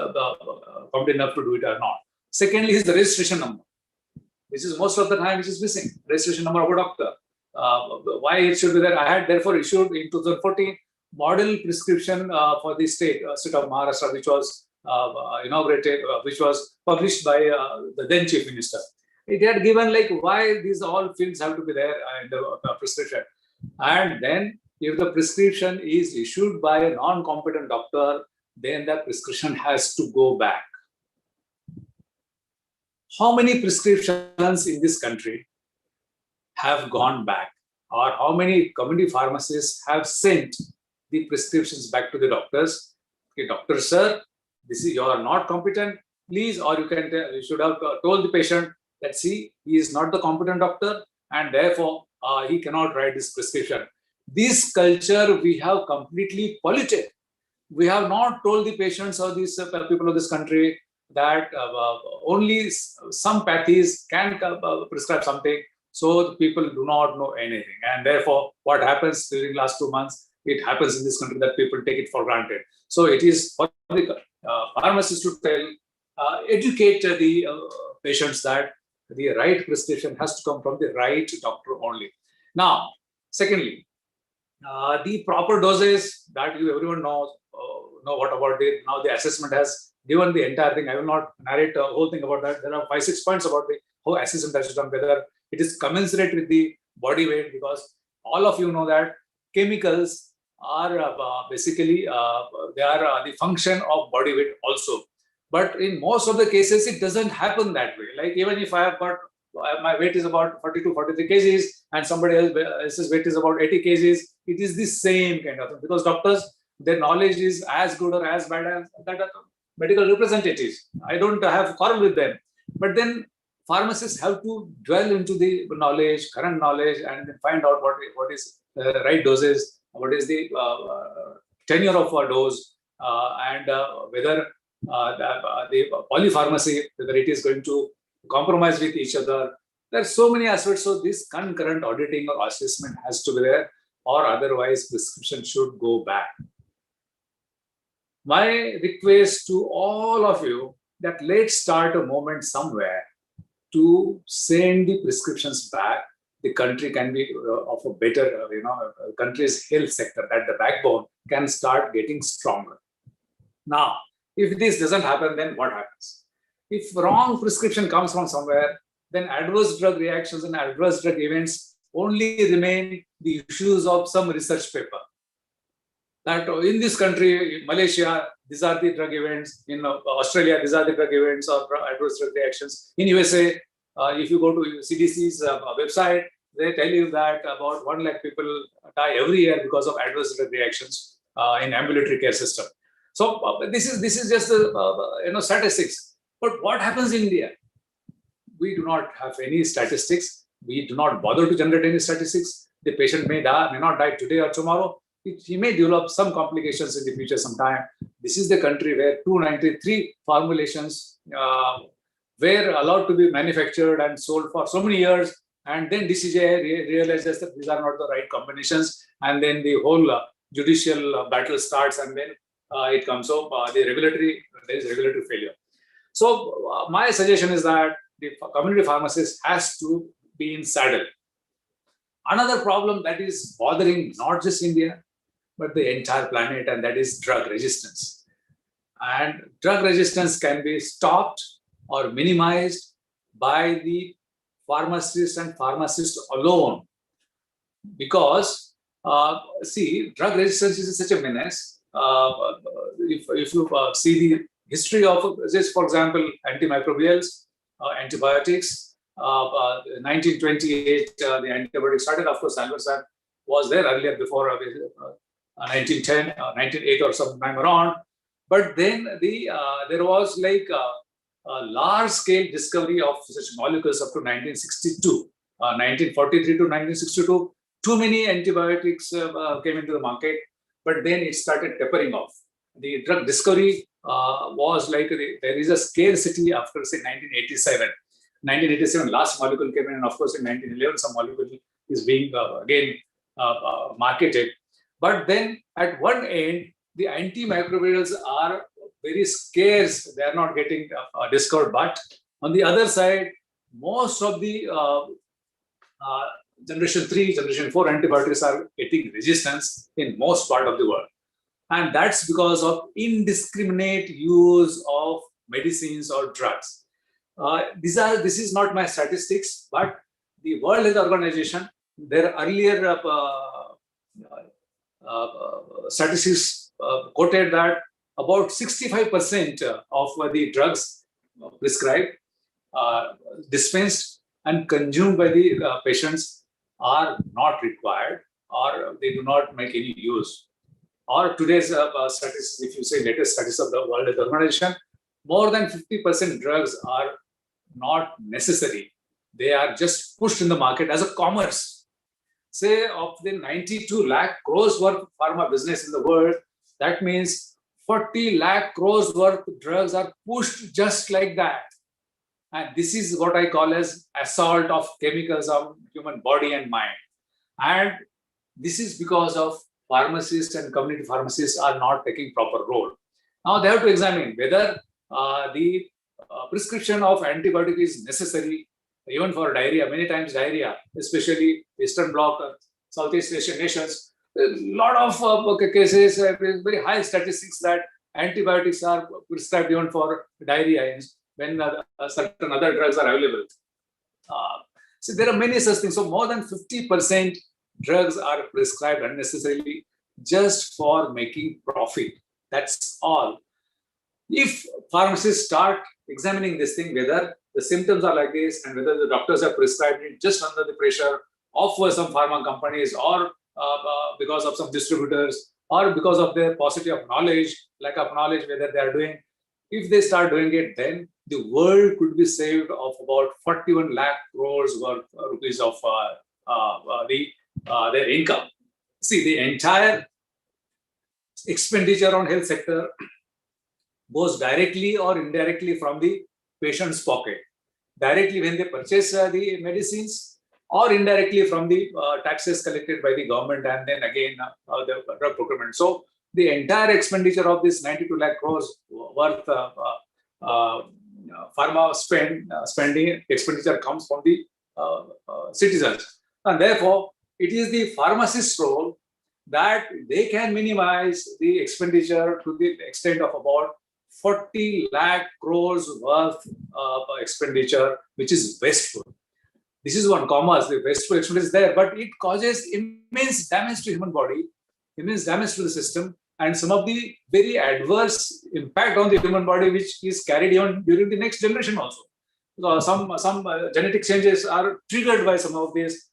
competent enough to do it or not. Secondly is the registration number, which is most of the time which is missing, registration number of a doctor. Why it should be there? I had therefore issued in 2014 model prescription for the state of Maharashtra, which was inaugurated, which was published by the then Chief Minister. It had given like why these all fields have to be there in the prescription. And then if the prescription is issued by a non-competent doctor, then the prescription has to go back. How many prescriptions in this country have gone back? Or how many community pharmacists have sent the prescriptions back to the doctors? Okay, doctor, sir, this is, you are not competent, please, or you should have told the patient that, see, he is not the competent doctor and therefore he cannot write this prescription. This culture we have completely polluted. We have not told the patients or these people of this country that only some pathies can prescribe something, so the people do not know anything. And therefore, what happens during last 2 months, it happens in this country that people take it for granted. So it is for the pharmacist to educate the patients that the right prescription has to come from the right doctor only. Now, secondly, the proper doses that everyone knows, know what about it. Now the assessment has given the entire thing. I will not narrate the whole thing about that. There are 5-6 points about the whole assessment has to done, whether it is commensurate with the body weight, because all of you know that chemicals are basically they are the function of body weight also. But in most of the cases, it doesn't happen that way. Like even if I have got my weight is about 42, 43 kgs and somebody else's weight is about 80 kgs, it is the same kind of thing, because doctors, their knowledge is as good or as bad as that. medical representatives. I don't have a quarrel with them. But then pharmacists have to dwell into the knowledge, current knowledge, and find out what is the right doses, what is the tenure of a dose, and whether the polypharmacy, whether it is going to compromise with each other. There are so many aspects. So this concurrent auditing or assessment has to be there, or otherwise prescription should go back. My request to all of you that let's start a moment somewhere to send the prescriptions back. The country can be of a better, country's health sector, that the backbone can start getting stronger. Now, if this doesn't happen, then what happens? If wrong prescription comes from somewhere, then adverse drug reactions and adverse drug events only remain the issues of some research paper. That in this country, Malaysia, these are the drug events. In Australia, these are the drug events or adverse drug reactions. In USA, if you go to CDC's website, they tell you that about 1 lakh people die every year because of adverse drug reactions in ambulatory care system. So this is just statistics. But what happens in India? We do not have any statistics. We do not bother to generate any statistics. The patient may not die today or tomorrow. He may develop some complications in the future sometime. This is the country where 293 formulations were allowed to be manufactured and sold for so many years. And then DCGI realizes that these are not the right combinations. And then the whole judicial battle starts, and then it comes up, there is regulatory failure. So my suggestion is that the community pharmacist has to be in saddle. Another problem that is bothering not just India, but the entire planet, and that is drug resistance. And drug resistance can be stopped or minimized by the pharmacists and pharmacists alone. Because, drug resistance is such a menace. If you see the history of, just for example, antimicrobials, antibiotics, 1928, the antibiotics started. Of course, Alversand was there earlier before 1910, 1908 or sometime around. But then there was like a large-scale discovery of such molecules up to 1962, 1943 to 1962. Too many antibiotics came into the market, but then it started tapering off. The drug discovery was like there is a scarcity after, say, 1987. 1987, last molecule came in, and of course, in 1911, some molecule is being again marketed. But then at one end, the antimicrobials are very scarce. They are not getting discovered. But on the other side, most of the generation 3, generation 4 antibiotics are getting resistance in most part of the world. And that's because of indiscriminate use of medicines or drugs. This is not my statistics, but the World Health Organization, their earlier statistics quoted that about 65% of the drugs prescribed, dispensed and consumed by the patients are not required, or they do not make any use. Or today's statistics, if you say latest statistics of the World Health Organization, more than 50% drugs are not necessary. They are just pushed in the market as a commerce. Say of the 92 lakh crores worth pharma business in the world, that means 40 lakh crores worth of drugs are pushed just like that. And this is what I call as assault of chemicals on human body and mind. And this is because of pharmacists and community pharmacists are not taking proper role. Now they have to examine whether the prescription of antibiotic is necessary, even for diarrhea. Many times diarrhea, especially Eastern Bloc, Southeast Asian nations, a lot of cases, very high statistics that antibiotics are prescribed even for diarrhea when certain other drugs are available. So there are many such things. So more than 50% drugs are prescribed unnecessarily just for making profit. That's all. If pharmacists start examining this thing, whether the symptoms are like this and whether the doctors have prescribed it just under the pressure of some pharma companies, or because of some distributors, or because of their paucity of knowledge, lack of knowledge, whether they are doing if they start doing it, then the world could be saved of about 41 lakh crores worth rupees of their income. See, the entire expenditure on health sector goes directly or indirectly from the patient's pocket. Directly when they purchase the medicines, or indirectly from the taxes collected by the government, and then again the drug procurement. So the entire expenditure of this 92 lakh crores worth pharma spending expenditure comes from the citizens, and therefore it is the pharmacist's role that they can minimize the expenditure to the extent of about 40 lakh crores worth of expenditure, which is wasteful. This is one commerce, the wasteful expenditure is there, but it causes immense damage to human body, immense damage to the system, and some of the very adverse impact on the human body, which is carried on during the next generation also. Some genetic changes are triggered by some of these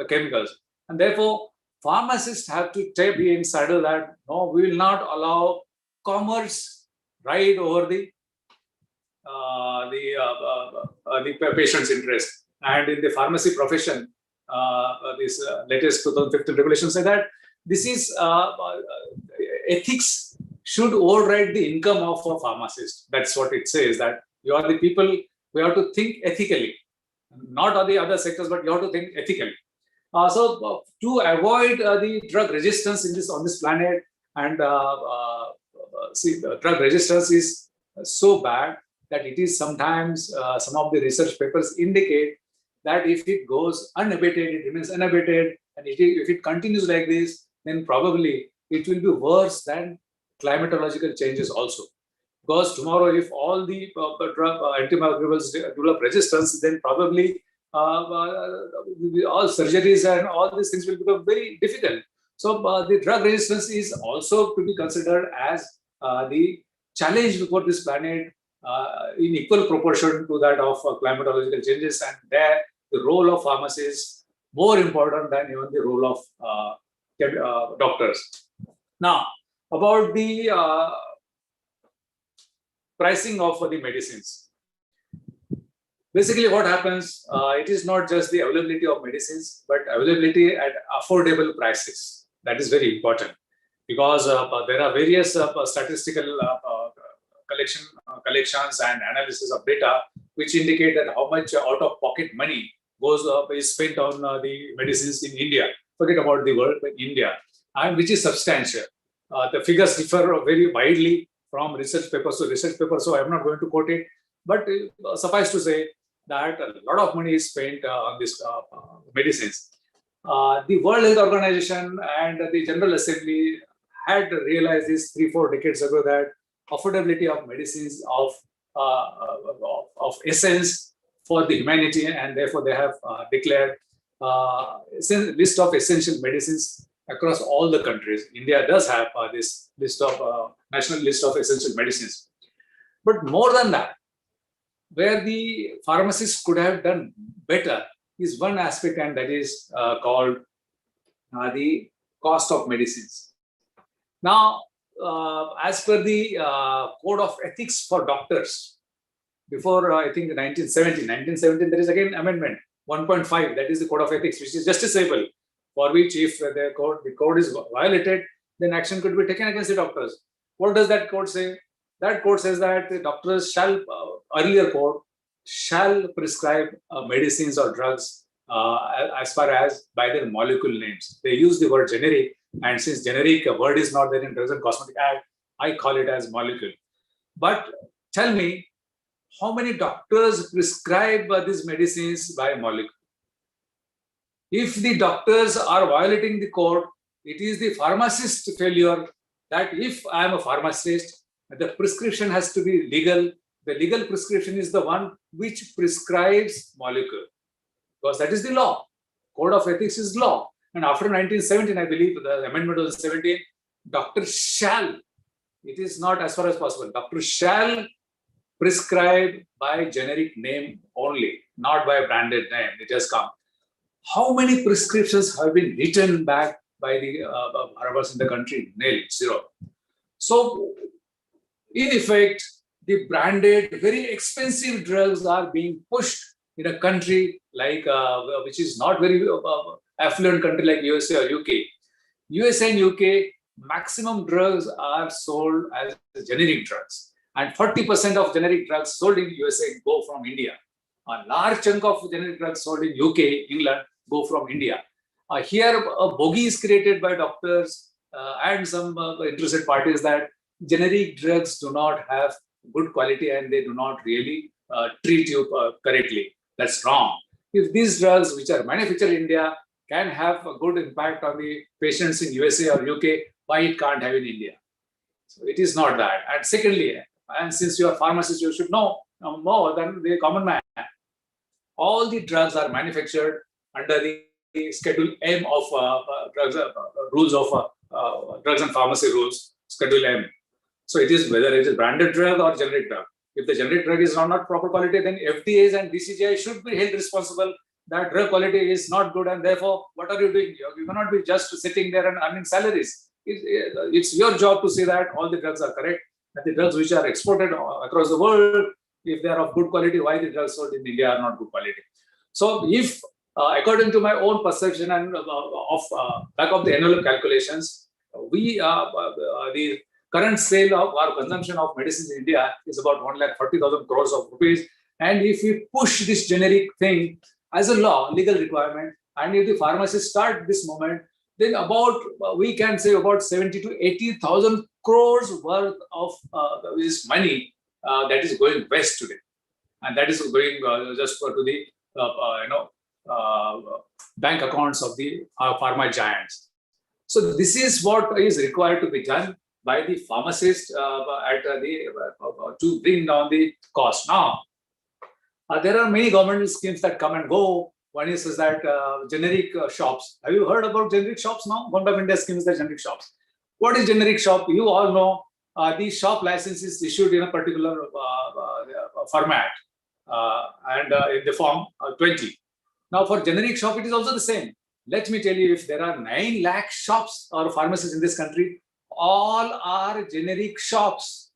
chemicals, and therefore pharmacists have to be in saddle that no, we will not allow commerce ride over the patient's interest. And in the pharmacy profession, this latest 2015 regulation said that this is ethics should override the income of a pharmacist. That's what it says, that you are the people, we have to think ethically, not on the other sectors, but you have to think ethically. So to avoid the drug resistance on this planet, and see, drug resistance is so bad that it is sometimes some of the research papers indicate that if it goes unabated, it remains unabated, and if it continues like this, then probably it will be worse than climatological changes also. Because tomorrow, if all the drug antimicrobials develop resistance, then probably all surgeries and all these things will become very difficult. So the drug resistance is also to be considered as the challenge before this planet in equal proportion to that of climatological changes, and there the role of pharmacists is more important than even the role of doctors. Now, about the pricing of the medicines. Basically, what happens, it is not just the availability of medicines, but availability at affordable prices. That is very important, because there are various statistical collections and analysis of data which indicate that how much out-of-pocket money is spent on the medicines in India. Forget about the world, but India, and which is substantial. The figures differ very widely from research papers to research papers, so I'm not going to quote it. But suffice to say that a lot of money is spent on these medicines. The World Health Organization and the General Assembly had realized this 3-4 decades ago, that affordability of medicines of essence for the humanity, and therefore they have declared list of essential medicines across all the countries. India does have this list of national list of essential medicines. But more than that, where the pharmacists could have done better is one aspect, and that is called the cost of medicines. Now, as per the Code of Ethics for Doctors, before I think 1917, there is again amendment 1.5, that is the Code of Ethics, which is justiciable, for which if the code is violated, then action could be taken against the doctors. What does that code say? That code says that the doctors shall, earlier code, shall prescribe medicines or drugs as far as by their molecule names. They use the word generic, and since generic word is not there in Drugs and Cosmetic Act, I call it as molecule. But tell me, how many doctors prescribe these medicines by molecule? If the doctors are violating the code, it is the pharmacist's failure that if I am a pharmacist, the prescription has to be legal. The legal prescription is the one which prescribes molecule, because that is the law. Code of Ethics is law. And after 1917, I believe the amendment was 17, doctor shall, it is not as far as possible, doctor shall prescribe by generic name only, not by branded name. It has come. How many prescriptions have been written back by the pharmacists in the country? Nil, zero. So, in effect, the branded, very expensive drugs are being pushed in a country like, which is not very affluent country like USA or UK. USA and UK, maximum drugs are sold as generic drugs. And 40% of generic drugs sold in USA go from India. A large chunk of generic drugs sold in UK, England, go from India. Here, a bogey is created by doctors and some interested parties that generic drugs do not have good quality and they do not really treat you correctly. That's wrong. If these drugs, which are manufactured in India, can have a good impact on the patients in USA or UK, why it can't have in India? So it is not that. And secondly, and since you are pharmacists, you should know more than the common man. All the drugs are manufactured under the Schedule M of drugs, rules of drugs and pharmacy rules, Schedule M. So it is whether it is branded drug or generic drug. If the generic drug is not proper quality, then FDAs and DCGI should be held responsible that drug quality is not good, and therefore, what are you doing? You cannot be just sitting there and earning salaries. It's your job to say that all the drugs are correct, and the drugs which are exported across the world, if they are of good quality, why the drugs sold in India are not good quality? So if, according to my own perception and back of the envelope calculations, the current sale of our consumption of medicines in India is about 1,40,000 crores of rupees. And if we push this generic thing as a law, legal requirement, and if the pharmacists start this moment, then about, we can say about 70 to 80,000 crores worth of this money that is going west today. And that is going just to the, bank accounts of the pharma giants. So this is what is required to be done by the pharmacist to bring down the cost. Now, there are many governmental schemes that come and go. One is that generic shops. Have you heard about generic shops now? Government of India scheme is the generic shops. What is generic shop? You all know the shop license is issued in a particular format and in the form 20. Now for generic shop, it is also the same. Let me tell you, if there are 9 lakh shops or pharmacies in this country, all are generic shops.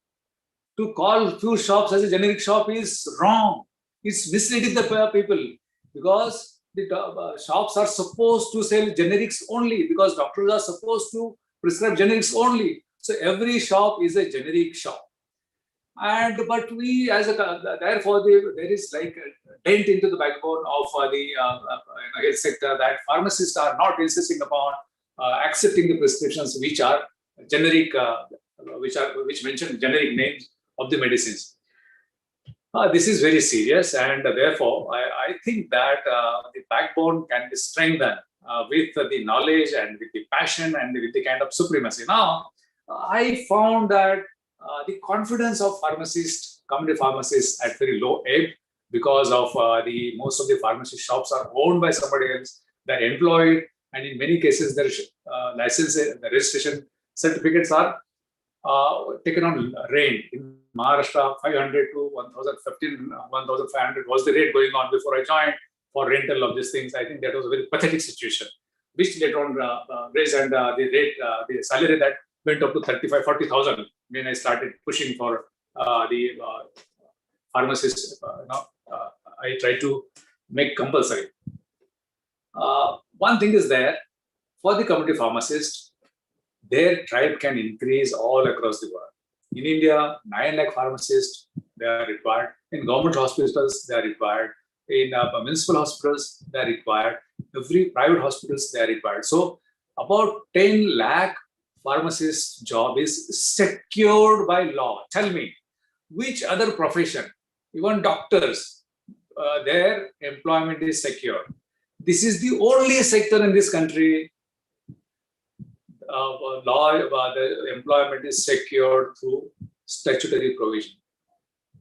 To call few shops as a generic shop is wrong. It's misleading the people, because the shops are supposed to sell generics only, because doctors are supposed to prescribe generics only. So every shop is a generic shop. And but we as a, therefore there is like a dent into the backbone of the health sector, that pharmacists are not insisting upon accepting the prescriptions which are generic, which mention generic names of the medicines. This is very serious, and therefore I think that the backbone can be strengthened with the knowledge and with the passion and with the kind of supremacy. Now, I found that the confidence of pharmacists, community pharmacists, at very low ebb, because of most of the pharmacy shops are owned by somebody else. They're employed, and in many cases, their license, the registration certificates are taken on rent. In Maharashtra, 500 to 1,500 was the rate going on before I joined for rental of these things. I think that was a very pathetic situation, which later on raised, and the rate, the salary that went up to 35,000-40,000 when I started pushing for the pharmacists. I tried to make compulsory. One thing is there, for the community pharmacists, their tribe can increase all across the world. In India, 9 lakh pharmacists, they are required. In government hospitals, they are required. In municipal hospitals, they are required. Every private hospitals, they are required. So about 10 lakh pharmacist job is secured by law. Tell me, which other profession, even doctors, their employment is secure? This is the only sector in this country the employment is secured through statutory provision.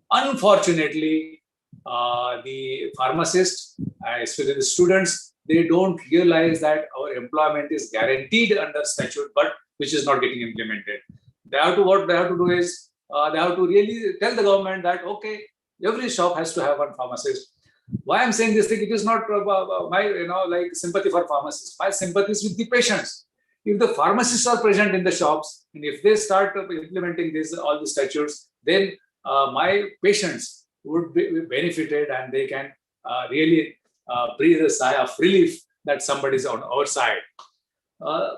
Unfortunately, the pharmacists, especially the students, they don't realize that our employment is guaranteed under statute, but which is not getting implemented. What they have to do is they have to really tell the government that, okay, every shop has to have one pharmacist. Why I'm saying this thing, it is not my like sympathy for pharmacists. My sympathy is with the patients. If the pharmacists are present in the shops, and if they start implementing all the statutes, then my patients would be benefited and they can really breathe a sigh of relief that somebody is on our side.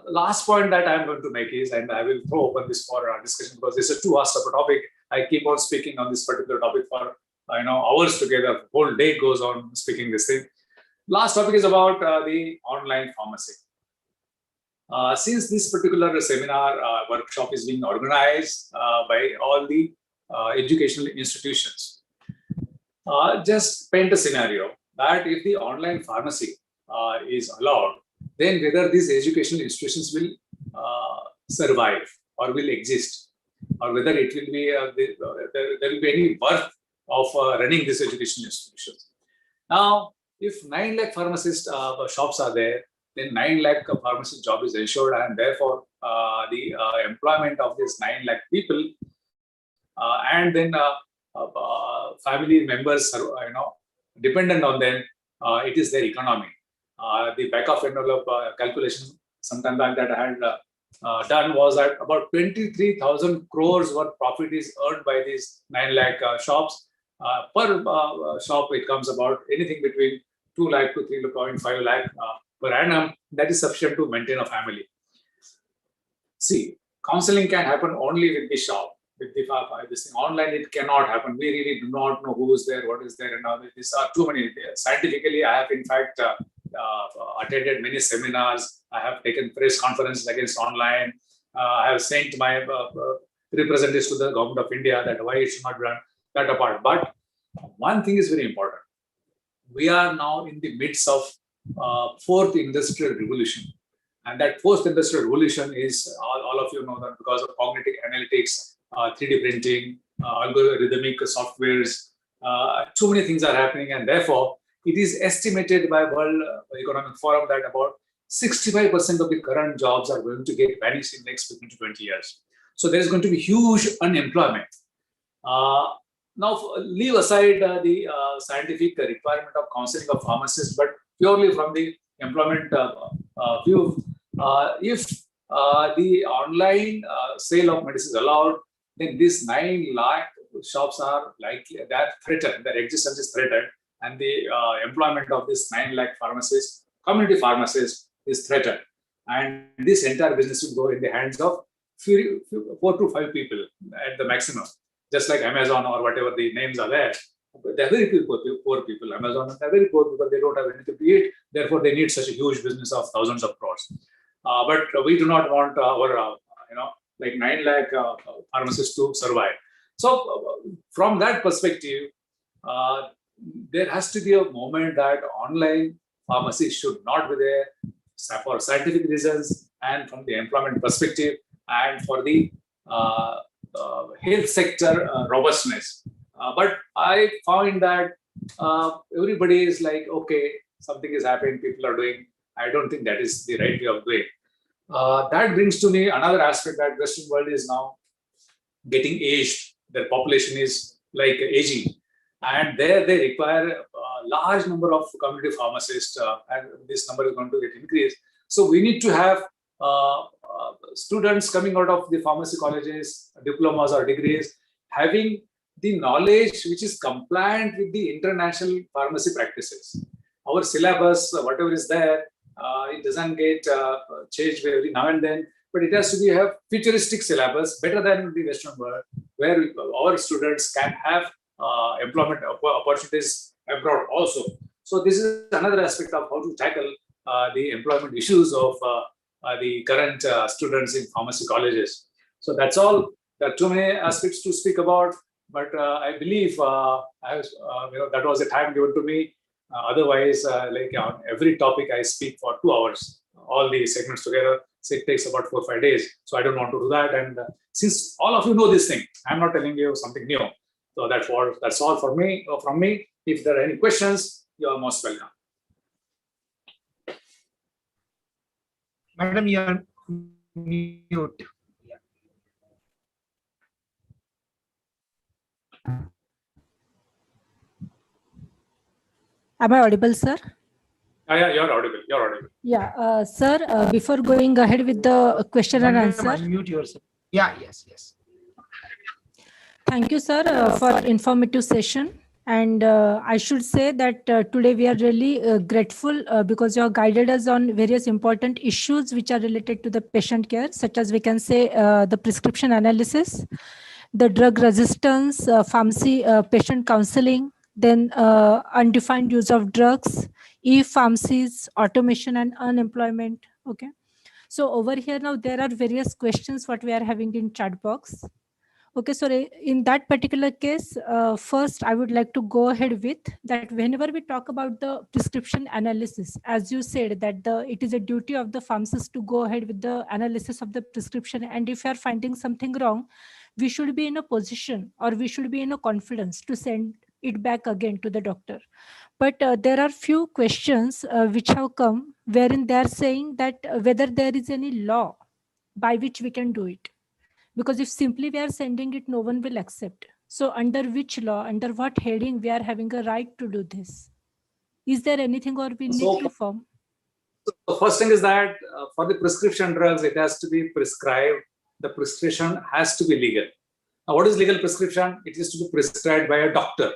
Last point that I'm going to make is, and I will throw open this for discussion because this is too vast of a topic. I keep on speaking on this particular topic for hours together. Whole day goes on speaking this thing. Last topic is about the online pharmacy. Since this particular seminar workshop is being organized by all the educational institutions, just paint a scenario that if the online pharmacy is allowed, then whether these educational institutions will survive or will exist, or whether it will be there will be any worth of running these educational institutions. Now, if 9 lakh pharmacist shops are there, then 9 lakh pharmacist job is ensured, and therefore the employment of these 9 lakh people and then family members dependent on them, it is their economy. The back of envelope calculation sometime back that I had done was that about 23,000 crores worth profit is earned by these 9 lakh shops. Per shop, it comes about anything between 2 lakh to 3.5 lakh per annum. That is sufficient to maintain a family. See, counseling can happen only with the shop. With the this thing online, it cannot happen. We really do not know who is there, what is there, and all. These are too many. Scientifically, I have in fact attended many seminars. I have taken press conferences against online. I have sent my representatives to the government of India that why it should not be done. That apart. But one thing is very important. We are now in the midst of fourth industrial revolution. And that fourth industrial revolution is, all of you know that because of cognitive analytics, 3D printing, algorithmic softwares, too many things are happening. And therefore, it is estimated by World Economic Forum that about 65% of the current jobs are going to get vanished in the next 15 to 20 years. So there is going to be huge unemployment. Now, leave aside the scientific requirement of counseling of pharmacists, but purely from the employment view, if the online sale of medicine is allowed, then these 9 lakh shops are likely that threatened, their existence is threatened, and the employment of this 9 lakh pharmacists, community pharmacists, is threatened. And this entire business will go in the hands of 4 to 5 people at the maximum. Just like Amazon or whatever the names are there. They're very poor people. Amazon, they're very poor because they don't have anything to eat. Therefore, they need such a huge business of thousands of crores. But we do not want our, like 9 lakh pharmacists to survive. So from that perspective, there has to be a moment that online pharmacy should not be there for scientific reasons and from the employment perspective and for the health sector robustness. But I found that everybody is like, okay, something is happening, people are doing. I don't think that is the right way of doing. That brings to me another aspect that Western world is now getting aged. Their population is like aging. And there they require a large number of community pharmacists, and this number is going to get increased. So we need to have students coming out of the pharmacy colleges, diplomas or degrees, having the knowledge which is compliant with the international pharmacy practices. Our syllabus, whatever is there, it doesn't get changed every now and then, but it has to be have futuristic syllabus, better than the Western world, where our students can have employment opportunities abroad also. So this is another aspect of how to tackle the employment issues of the current students in pharmacy colleges. So that's all. There are too many aspects to speak about, but I believe that was the time given to me. Otherwise, like on every topic, I speak for 2 hours, all the segments together. So it takes about 4 or 5 days. So I don't want to do that. And since all of you know this thing, I'm not telling you something new. So that's all for me. From me. If there are any questions, you are most welcome. Madam, you are mute. Am I audible, sir? Yeah, you're audible. You're audible. Yeah, sir, before going ahead with the question and Madam, answer. unmute yourself. Yeah, yes. Thank you, sir, for informative session. And I should say that today we are really grateful because you have guided us on various important issues which are related to the patient care, such as we can say the prescription analysis, the drug resistance, pharmacy patient counseling, then undefined use of drugs, e-pharmacies, automation and unemployment. Okay. So over here now there are various questions what we are having in chat box. Okay, so in that particular case, first I would like to go ahead with that whenever we talk about the prescription analysis, as you said that it is a duty of the pharmacist to go ahead with the analysis of the prescription, and if you are finding something wrong, we should be in a position or we should be in a confidence to send it back again to the doctor. But there are few questions which have come wherein they are saying that whether there is any law by which we can do it. Because if simply we are sending it, no one will accept. So under which law, under what heading we are having a right to do this? Is there anything or we need to form? The first thing is that for the prescription drugs, it has to be prescribed. The prescription has to be legal. Now, what is legal prescription? It is to be prescribed by a doctor.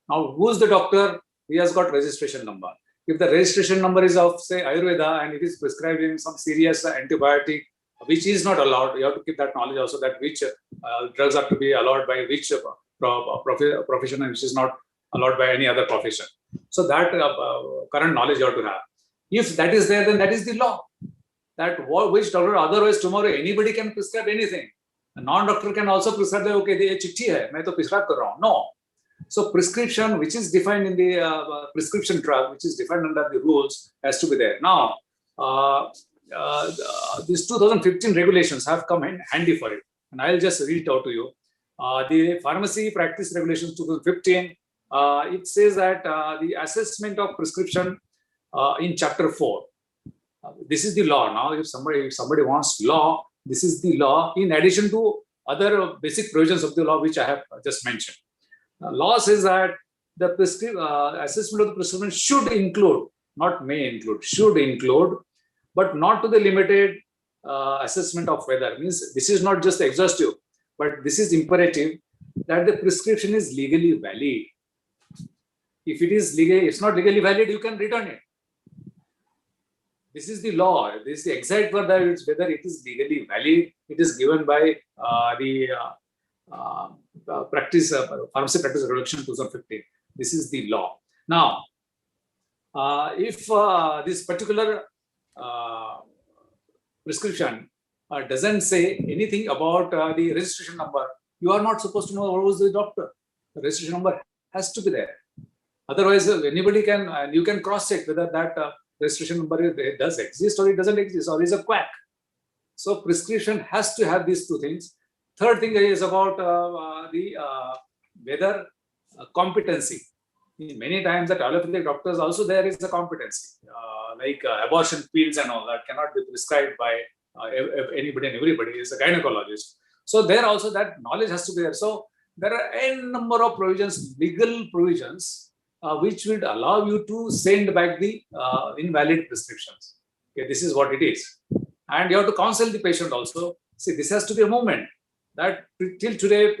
Now, who is the doctor? He has got registration number. If the registration number is of, say, Ayurveda, and it is prescribing some serious antibiotic, which is not allowed, you have to keep that knowledge also that which drugs are to be allowed by which profession and which is not allowed by any other profession. So that current knowledge you have to have. If that is there, then that is the law. That which doctor, otherwise tomorrow anybody can prescribe anything. A non-doctor can also prescribe that, okay, ये चिट्ठी है, मैं तो prescribe कर रहा हूँ. No. So prescription, which is defined in the prescription drug, which is defined under the rules, has to be there. Now, these 2015 regulations have come in handy for it. And I'll just read it out to you. The Pharmacy Practice Regulations 2015, it says that the assessment of prescription in Chapter 4. This is the law. Now, if somebody wants law, this is the law in addition to other basic provisions of the law which I have just mentioned. Law says that the assessment of the prescription should include, not may include, should include, but not to the limited assessment of whether. Means this is not just exhaustive, but this is imperative that the prescription is legally valid. If it is legal, it's not legally valid, you can return it. This is the law. This is the exact word that it's whether it is legally valid. It is given by the Pharmacy Practice Regulation 2015. This is the law. Now, if this particular prescription doesn't say anything about the registration number, you are not supposed to know who is the doctor. The registration number has to be there. Otherwise, anybody can, you can cross check whether that registration number does exist or it doesn't exist or is a quack. So prescription has to have these two things. Third thing is about the whether competency. Many times at allopathic doctors also there is a competency, like abortion pills and all that cannot be prescribed by anybody and everybody is a gynecologist. So there also that knowledge has to be there. So there are n number of provisions, legal provisions, which would allow you to send back the invalid prescriptions. Okay, this is what it is. And you have to counsel the patient also. See, this has to be a movement that till today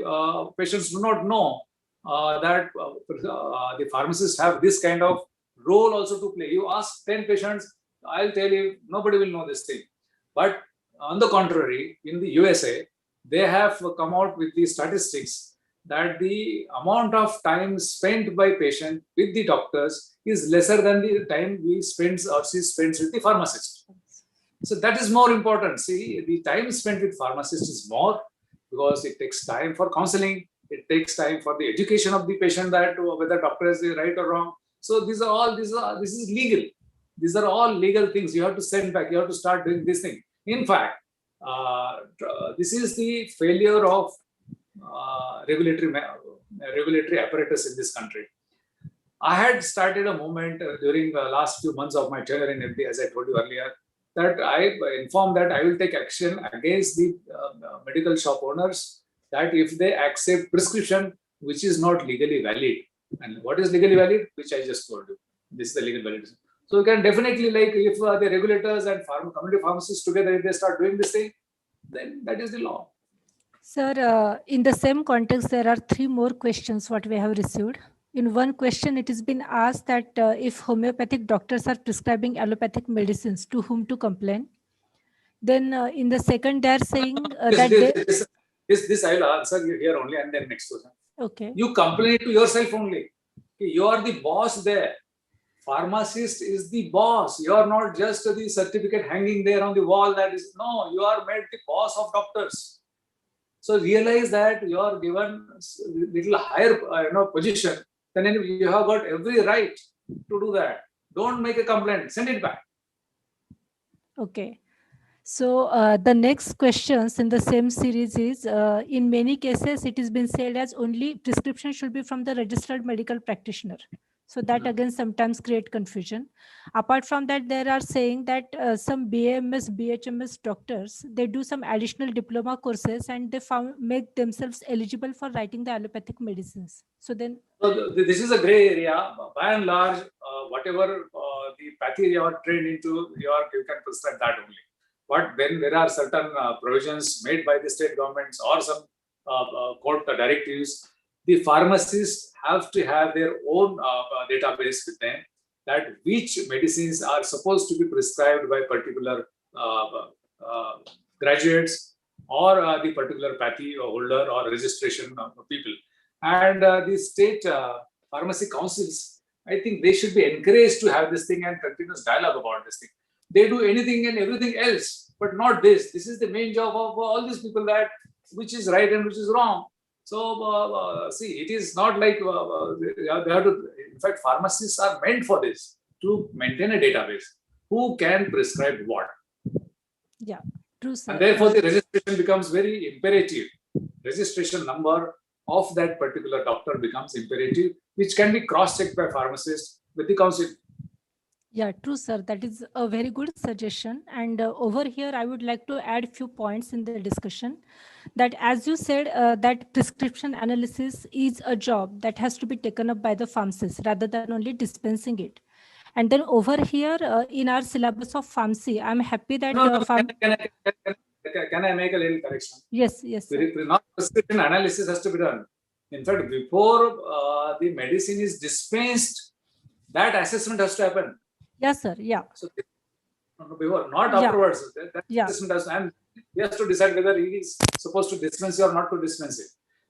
patients do not know that the pharmacists have this kind of role also to play. You ask 10 patients, I'll tell you, nobody will know this thing. But on the contrary, in the USA, they have come out with the statistics that the amount of time spent by patient with the doctors is lesser than the time we spends or she spends with the pharmacist. So that is more important. See, the time spent with pharmacist is more because it takes time for counseling. It takes time for the education of the patient that whether doctor is right or wrong. So this is legal. These are all legal things. You have to send back. You have to start doing this thing. In fact, this is the failure of regulatory apparatus in this country. I had started a movement during the last few months of my tenure in MD, as I told you earlier, that I informed that I will take action against the medical shop owners that if they accept prescription which is not legally valid. And what is legally valid? Which I just told you. This is the legal validity. So you can definitely, like, if the regulators and community pharmacists together, if they start doing this thing, then that is the law. Sir, in the same context, there are 3 more questions what we have received. In one question, it has been asked that if homeopathic doctors are prescribing allopathic medicines, to whom to complain? Then in the second, they are saying that they... This I will answer you here only, and then next question. Okay. You complain to yourself only. You are the boss there. Pharmacist is the boss. You are not just the certificate hanging there on the wall. That is, no, you are made the boss of doctors. So realize that you are given little higher position, then you have got every right to do that. Don't make a complaint. Send it back. Okay. So the next questions in the same series is, in many cases, it has been said as only prescription should be from the registered medical practitioner. So that again sometimes create confusion. Apart from that, there are saying that some BAMS, BHMS doctors, they do some additional diploma courses and they make themselves eligible for writing the allopathic medicines. So then... So this is a gray area. By and large, whatever the pathy you are trained into, you can prescribe that only. But when there are certain provisions made by the state governments or some court directives, the pharmacists have to have their own database with them, that which medicines are supposed to be prescribed by particular graduates or the particular pathy holder or registration people. And the state pharmacy councils, I think they should be encouraged to have this thing and continuous dialogue about this thing. They do anything and everything else, but not this. This is the main job of all these people, that which is right and which is wrong. So see, it is not like they have to. In fact, pharmacists are meant for this, to maintain a database. Who can prescribe what? Yeah, true, sir. And therefore, the registration becomes very imperative. Registration number of that particular doctor becomes imperative, which can be cross-checked by pharmacists with the council. Yeah, true, sir. That is a very good suggestion. And over here, I would like to add a few points in the discussion. That, as you said, that prescription analysis is a job that has to be taken up by the pharmacist rather than only dispensing it. And then over here in our syllabus of pharmacy, I'm happy that... Can I make a little correction? Yes. Not prescription analysis has to be done. In fact, before the medicine is dispensed, that assessment has to happen. Yes, sir. Yeah. So before, not afterwards. That assessment has to, and he has to decide whether he is supposed to dispense it or not to dispense it,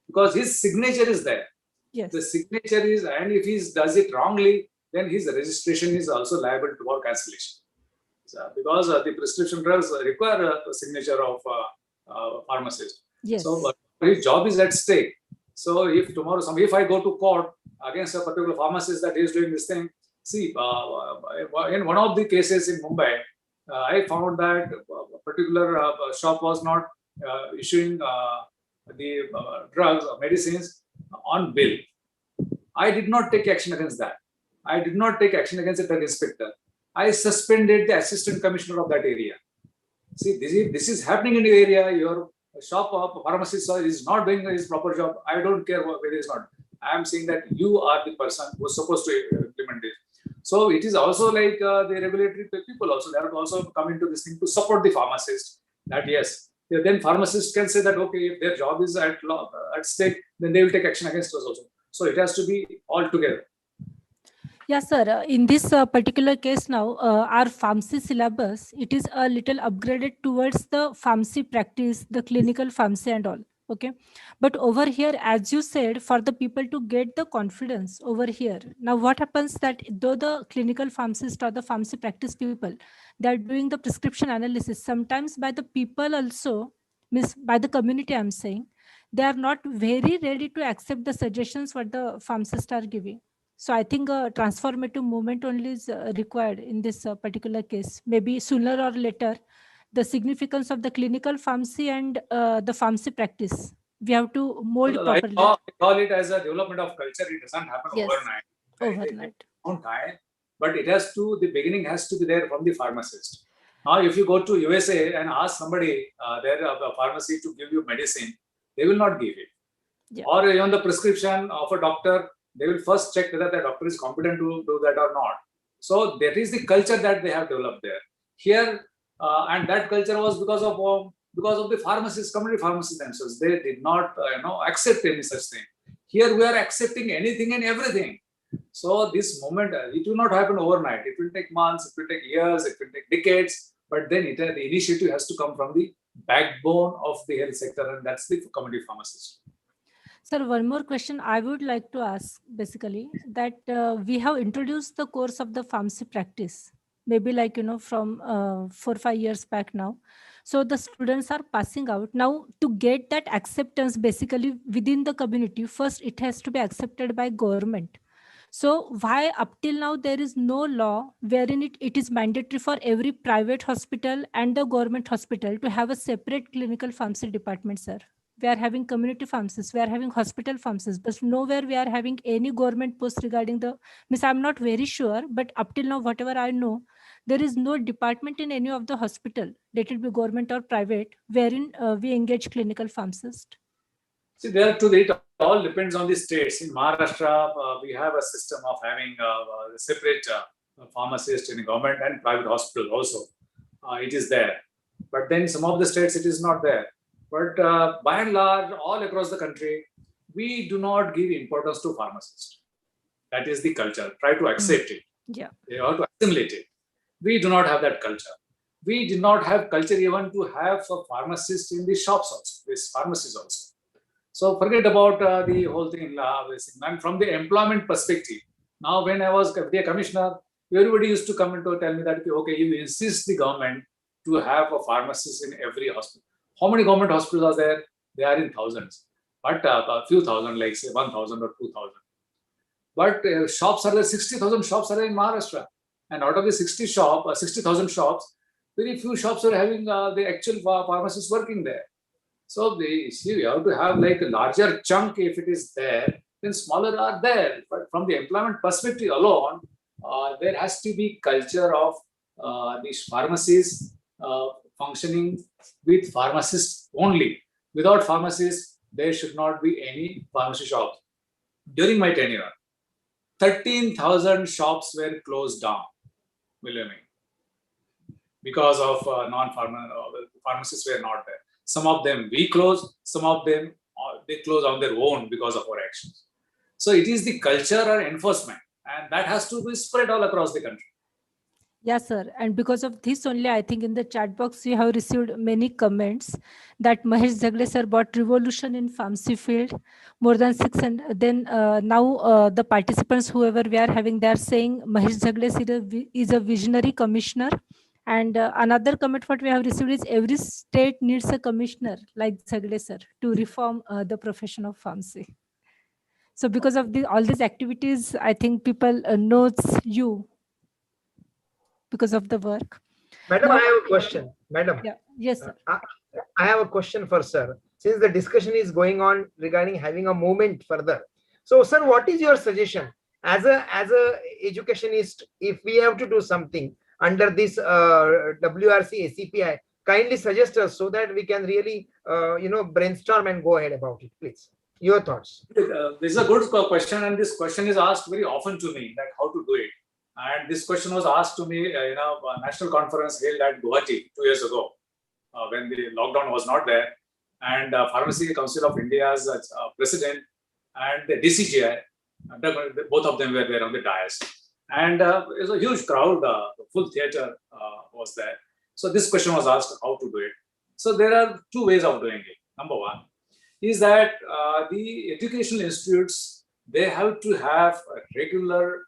because his signature is there. Yes. The signature is, and if he does it wrongly, then his registration is also liable for cancellation. So, because the prescription drugs require a signature of pharmacist. Yes. So his job is at stake. So if tomorrow, if I go to court against a particular pharmacist that he is doing this thing, see, in one of the cases in Mumbai, I found that a particular shop was not issuing the drugs or medicines on bill. I did not take action against that. I did not take action against the drug inspector. I suspended the assistant commissioner of that area. See, this is happening in the area. Your shop of pharmacist is not doing his proper job. I don't care whether it is not. I am saying that you are the person who is supposed to implement it. So it is also like the regulatory people also, they have to also come into this thing to support the pharmacist. That yes, then pharmacists can say that, okay, if their job is at stake, then they will take action against us also. So it has to be all together. Yes, sir. In this particular case now, our pharmacy syllabus, it is a little upgraded towards the pharmacy practice, the clinical pharmacy and all. Okay. But over here, as you said, for the people to get the confidence over here. Now, what happens that though the clinical pharmacist or the pharmacy practice people, they are doing the prescription analysis, sometimes by the people also, means by the community, I'm saying, they are not very ready to accept the suggestions what the pharmacists are giving. So I think a transformative movement only is required in this particular case. Maybe sooner or later, the significance of the clinical pharmacy and the pharmacy practice, we have to mold properly. I call it as a development of culture. It doesn't happen overnight. Overnight. But it has to, the beginning has to be there from the pharmacist. Now, if you go to USA and ask somebody there a pharmacy to give you medicine, they will not give it. Yeah. Or even the prescription of a doctor, they will first check whether the doctor is competent to do that or not. So that is the culture that they have developed there. Here, and that culture was because of because of the pharmacists, community pharmacists themselves. They did not, accept any such thing. Here we are accepting anything and everything. So this moment, it will not happen overnight. It will take months, it will take years, it will take decades. But then the initiative has to come from the backbone of the health sector, and that's the community pharmacist. Sir, one more question I would like to ask, basically, that we have introduced the course of the pharmacy practice, maybe like, from 4 or 5 years back now. So the students are passing out. Now, to get that acceptance, basically, within the community, first it has to be accepted by government. So why up till now there is no law wherein it is mandatory for every private hospital and the government hospital to have a separate clinical pharmacy department, sir? We are having community pharmacists, we are having hospital pharmacists, but nowhere we are having any government post regarding the, I'm not very sure, but up till now, whatever I know, there is no department in any of the hospital, let it be government or private, wherein we engage clinical pharmacists. See, there too, it all depends on the states. In Maharashtra, we have a system of having a separate pharmacist in government and private hospital also. It is there. But then some of the states, it is not there. But by and large, all across the country, we do not give importance to pharmacists. That is the culture. Try to accept it. Yeah. They have to assimilate it. We do not have that culture. We did not have culture even to have a pharmacist in the shops also, these pharmacies also. So forget about the whole thing. And from the employment perspective, now when I was FDA commissioner, everybody used to come and to tell me that, okay, you insist the government to have a pharmacist in every hospital. How many government hospitals are there? They are in thousands, but a few thousand, like say 1,000 or 2,000. But shops are there, 60,000 shops are there in Maharashtra. And out of the 60,000 shops, very few shops are having the actual pharmacists working there. So we have to have like a larger chunk if it is there, then smaller are there. But from the employment perspective alone, there has to be culture of these pharmacies functioning with pharmacists only. Without pharmacists, there should not be any pharmacy shops. During my tenure, 13,000 shops were closed down, believe me, because of pharmacists were not there. Some of them we closed, some of them they close on their own because of our actions. So it is the culture or enforcement, and that has to be spread all across the country. Yes, sir. And because of this only, I think in the chat box, we have received many comments that Mahesh Jagle sir brought revolution in pharmacy field, more than 600. Then now the participants, whoever we are having, they are saying Mahesh Jagle is a visionary commissioner. And another comment what we have received is every state needs a commissioner like Jagle sir to reform the profession of pharmacy. So because of all these activities, I think people knows you because of the work. Madam, Now, I have a question. Madam. Yeah. Yes, sir. I have a question for sir. Since the discussion is going on regarding having a movement further. So, sir, what is your suggestion as a educationist? If we have to do something under this WRC ACPI, kindly suggest us so that we can really brainstorm and go ahead about it, please. Your thoughts. This is a good question, and this question is asked very often to me, that how to do it. And this question was asked to me, a national conference held at Guwahati 2 years ago, when the lockdown was not there. And Pharmacy Council of India's president and the DCGI, both of them were there on the dais. And it was a huge crowd, the full theater was there. So this question was asked how to do it. So there are two ways of doing it. Number one is that the educational institutes, they have to have a regular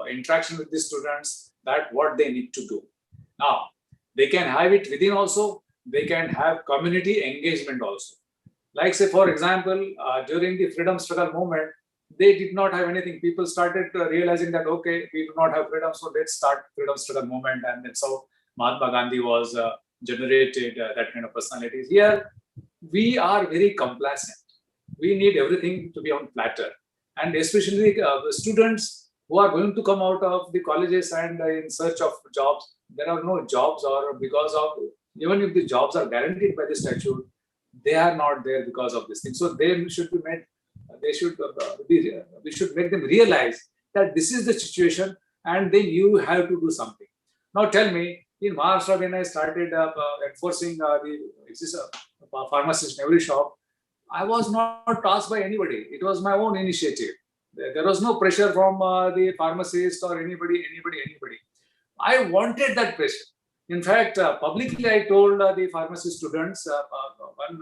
interaction with the students, that what they need to do. Now, they can have it within also, they can have community engagement also. Like say, for example, during the freedom struggle movement, they did not have anything. People started realizing that, okay, we do not have freedom, so let's start freedom struggle movement. And that's how Mahatma Gandhi was generated, that kind of personalities. Here, we are very complacent. We need everything to be on platter. And especially the students who are going to come out of the colleges and in search of jobs, there are no jobs, or because of, even if the jobs are guaranteed by the statute, they are not there because of this thing. So they should be made, we should make them realize that this is the situation and then you have to do something. Now tell me, In Maharashtra, when I started enforcing the pharmacist in every shop, I was not tasked by anybody. It was my own initiative. There was no pressure from the pharmacist or anybody. I wanted that pressure. In fact, publicly, I told the pharmacy students, one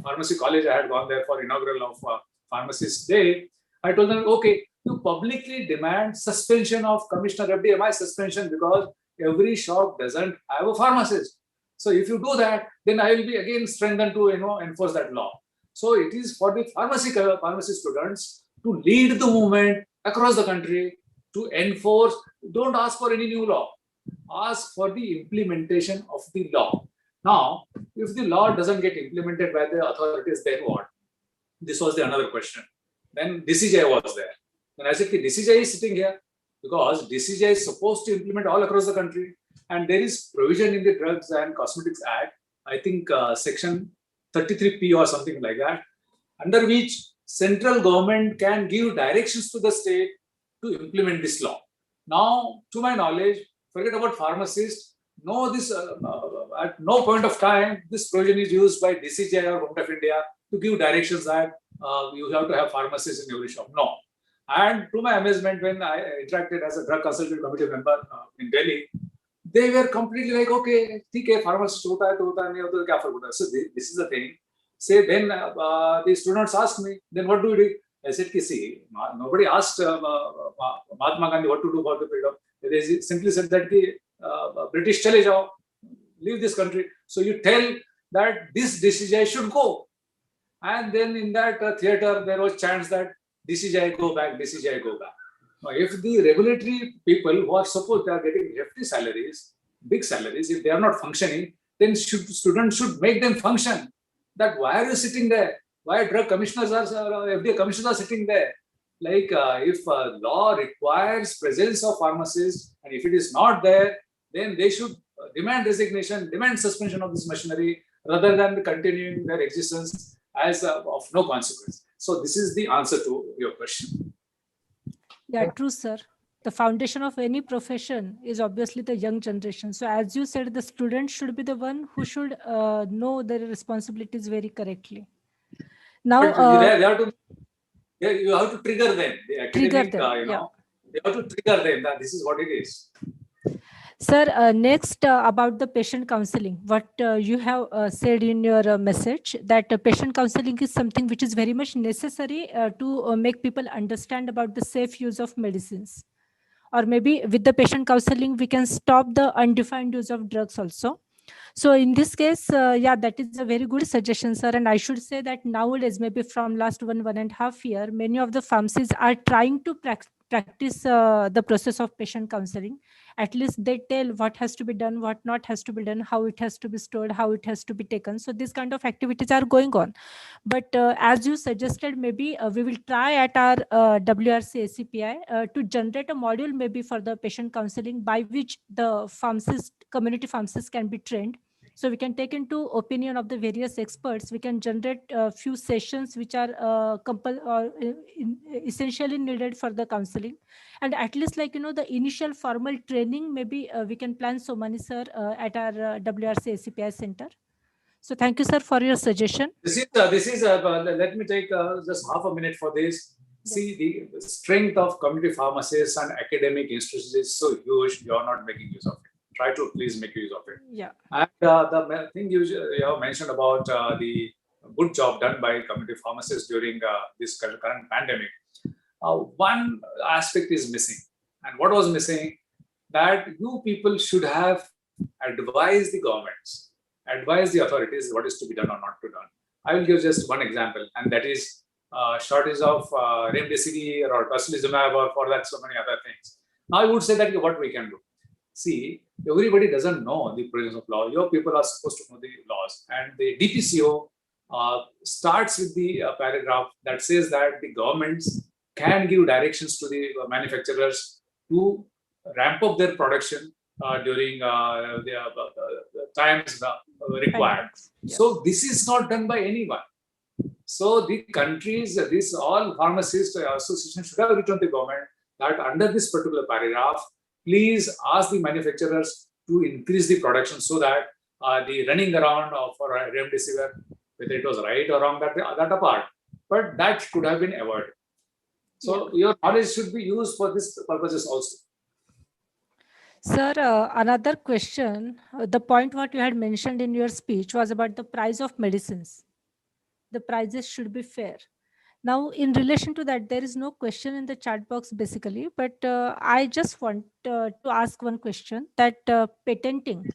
pharmacy college, I had gone there for inaugural of Pharmacist Day. I told them, okay, you publicly demand suspension of Commissioner FDMI suspension because every shop doesn't have a pharmacist. So if you do that, then I will be again strengthened to enforce that law. So it is for the pharmacy students to lead the movement across the country to enforce. Don't ask for any new law. Ask for the implementation of the law. Now, if the law doesn't get implemented by the authorities, then what? This was the another question. Then DCGI was there. Then I said, DCGI is sitting here because DCGI is supposed to implement all across the country. And there is provision in the Drugs and Cosmetics Act, I think section 33P or something like that, under which central government can give directions to the state to implement this law. Now, to my knowledge, forget about pharmacists. No, this at no point of time this provision is used by DCGI or Government of India to give directions that you have to have pharmacists in every shop. No. And to my amazement, when I interacted as a drug consultant committee member in Delhi, they were completely like, okay, okay, pharmacist hota hai to hota hai, nahi hota to kya fark hota. So this is the thing. Say then the students asked me, then what do you do? I said, see, nobody asked Mahatma Gandhi what to do for the freedom. They simply said that British chale jao, leave this country. So you tell that this DCGI should go. And then in that theater, there was chants that DCGI go back, DCGI go back. Now, if the regulatory people who are supposed to are getting hefty salaries, big salaries, if they are not functioning, then students should make them function. That why are you sitting there? Why drug commissioners are, FDA commissioners are sitting there? Like if law requires presence of pharmacists, and if it is not there, then they should demand resignation, demand suspension of this machinery, rather than continuing their existence as of no consequence. So this is the answer to your question. Yeah, true, sir. The foundation of any profession is obviously the young generation. So as you said, the students should be the one who should know their responsibilities very correctly. Now, you have to trigger them. The academic, you have to trigger them that this is what it is. Sir, next about the patient counseling, what you have said in your message that patient counseling is something which is very much necessary to make people understand about the safe use of medicines. Or maybe with the patient counseling, we can stop the undefined use of drugs also. So in this case, yeah, that is a very good suggestion, sir. And I should say that nowadays, maybe from last 1.5 years, many of the pharmacies are trying to practice the process of patient counseling. At least they tell what has to be done, what not has to be done, how it has to be stored, how it has to be taken. So these kind of activities are going on. But as you suggested, maybe we will try at our WRC ACPI to generate a module maybe for the patient counseling by which the pharmacist, community pharmacists can be trained. So we can take into opinion of the various experts. We can generate a few sessions which are essentially needed for the counseling. And at least the initial formal training, maybe we can plan so many, sir, at our WRC ACPI center. So thank you, sir, for your suggestion. This is let me take just half a minute for this. Yes. See, the strength of community pharmacists and academic institutions is so huge, you are not making use of it. Try to please make use of it. Yeah. And the thing you have mentioned about the good job done by community pharmacists during this current pandemic. One aspect is missing. And what was missing? That you people should have advised the governments, advised the authorities what is to be done or not to be done. I will give just one example, and that is shortage of remdesivir or tocilizumab or for that so many other things. Now I would say that what we can do. See, everybody doesn't know the provisions of law. Your people are supposed to know the laws. And the DPCO starts with the paragraph that says that the governments can give directions to the manufacturers to ramp up their production during the times required. Yeah. So this is not done by anyone. So the countries, this all pharmacist associations should have written to the government that under this particular paragraph, please ask the manufacturers to increase the production so that the running around for remdesivir, whether it was right or wrong, that apart, but that could have been avoided. So your knowledge should be used for this purposes also. Sir, another question. The point what you had mentioned in your speech was about the price of medicines. The prices should be fair. Now, in relation to that, there is no question in the chat box basically, but I just want to ask one question that patenting.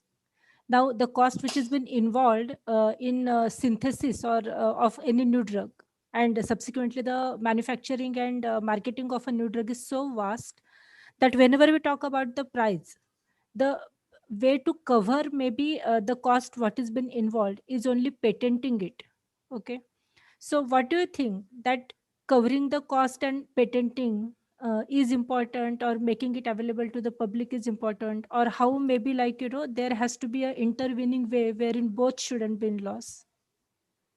Now, the cost which has been involved in synthesis or of any new drug, and subsequently the manufacturing and marketing of a new drug is so vast that whenever we talk about the price, the way to cover maybe the cost what has been involved is only patenting it. Okay. So what do you think that covering the cost and patenting is important, or making it available to the public is important, or how maybe there has to be an intervening way wherein both shouldn't be in loss?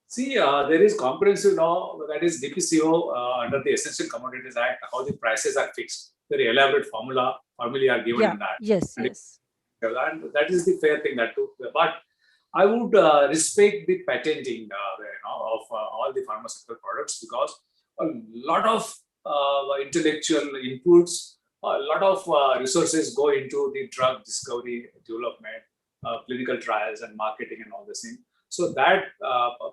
See, there is comprehensive law, that is DPCO, under the Essential Commodities Act, how the prices are fixed. Very elaborate formulae are given in that. Yes. And that is the fair thing that too. But I would respect the patenting of all the pharmaceutical products, because a lot of intellectual inputs, a lot of resources go into the drug discovery, development, clinical trials and marketing and all this thing. So that